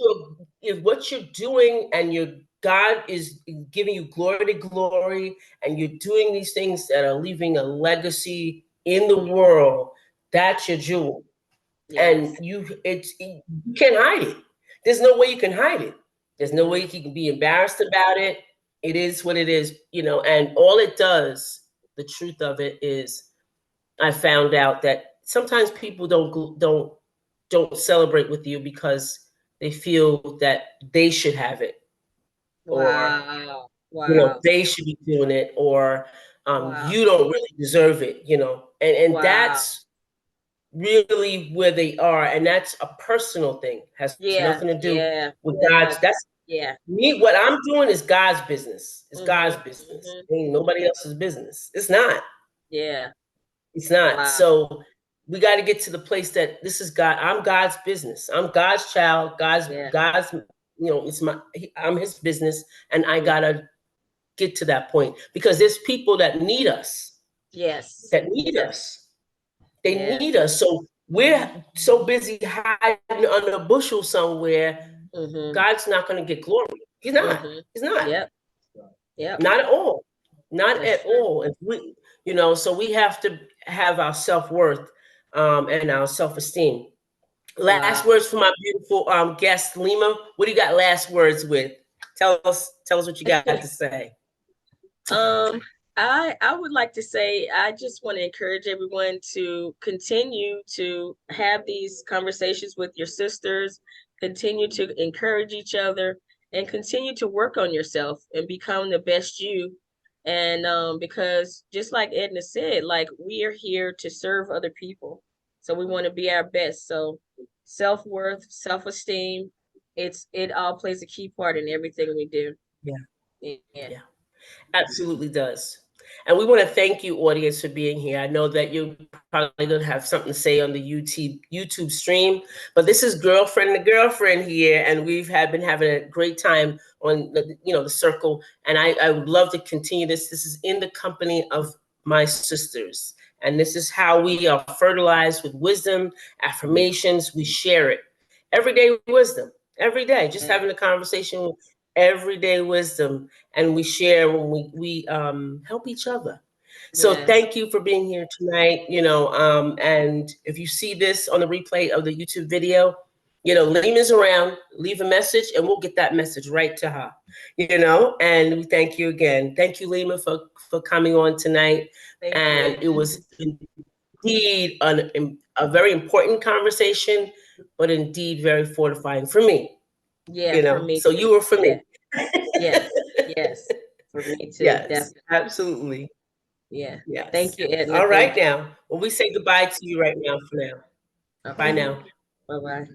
[SPEAKER 1] what you're doing, and God is giving you glory to glory, and you're doing these things that are leaving a legacy in the world. That's your jewel. And you can't hide it. There's no way you can hide it. There's no way you can be embarrassed about it. It is what it is, and all it does, the truth of it is, I found out that sometimes people don't celebrate with you because they feel that they should have it, or they should be doing it, or you don't really deserve it, and that's really where they are, and that's a personal thing. Has nothing to do with God's. That's me. What I'm doing is God's business. It's God's business. Ain't nobody else's business. It's not. It's not. So we got to get to the place that this is God. I'm God's business. I'm God's child. God's. I'm His business, and I gotta get to that point, because there's people that need us. That need us. They need us. So we're so busy hiding under a bushel somewhere. God's not going to get glory. He's not. He's not. Not at all. Not at all. If we, so we have to have our self-worth, and our self-esteem. Last words for my beautiful guest, Lima. What do you got last words with? Tell us what you got to say.
[SPEAKER 2] I would like to say, I just want to encourage everyone to continue to have these conversations with your sisters, continue to encourage each other, and continue to work on yourself and become the best you. And because just like Edna said, like, we are here to serve other people. So we want to be our best. So self-worth, self-esteem, it all plays a key part in everything we do.
[SPEAKER 1] Yeah. Absolutely does. And we want to thank you, audience, for being here. I know that you're probably going to have something to say on the YouTube stream, but this is Girlfriend to Girlfriend here, and we've been having a great time on the circle. And I would love to continue this. This is in the company of my sisters, and this is how we are fertilized with wisdom, affirmations. We share it. Everyday wisdom, every day, just having a conversation with everyday wisdom, and we share when we help each other. So thank you for being here tonight. And if you see this on the replay of the YouTube video, Lima's around. Leave a message, and we'll get that message right to her. And we thank you again. Thank you, Lima, for coming on tonight. And it was indeed a very important conversation, but indeed very fortifying for me.
[SPEAKER 2] For me
[SPEAKER 1] so
[SPEAKER 2] too.
[SPEAKER 1] You were for me.
[SPEAKER 2] Yes, for me too.
[SPEAKER 1] Yes,
[SPEAKER 2] definitely.
[SPEAKER 1] Absolutely.
[SPEAKER 2] Yes.
[SPEAKER 1] Yes.
[SPEAKER 2] Thank you, Edna.
[SPEAKER 1] All right, now. Well, we say goodbye to you right now for now.
[SPEAKER 2] Okay.
[SPEAKER 1] Bye now.
[SPEAKER 2] Bye-bye.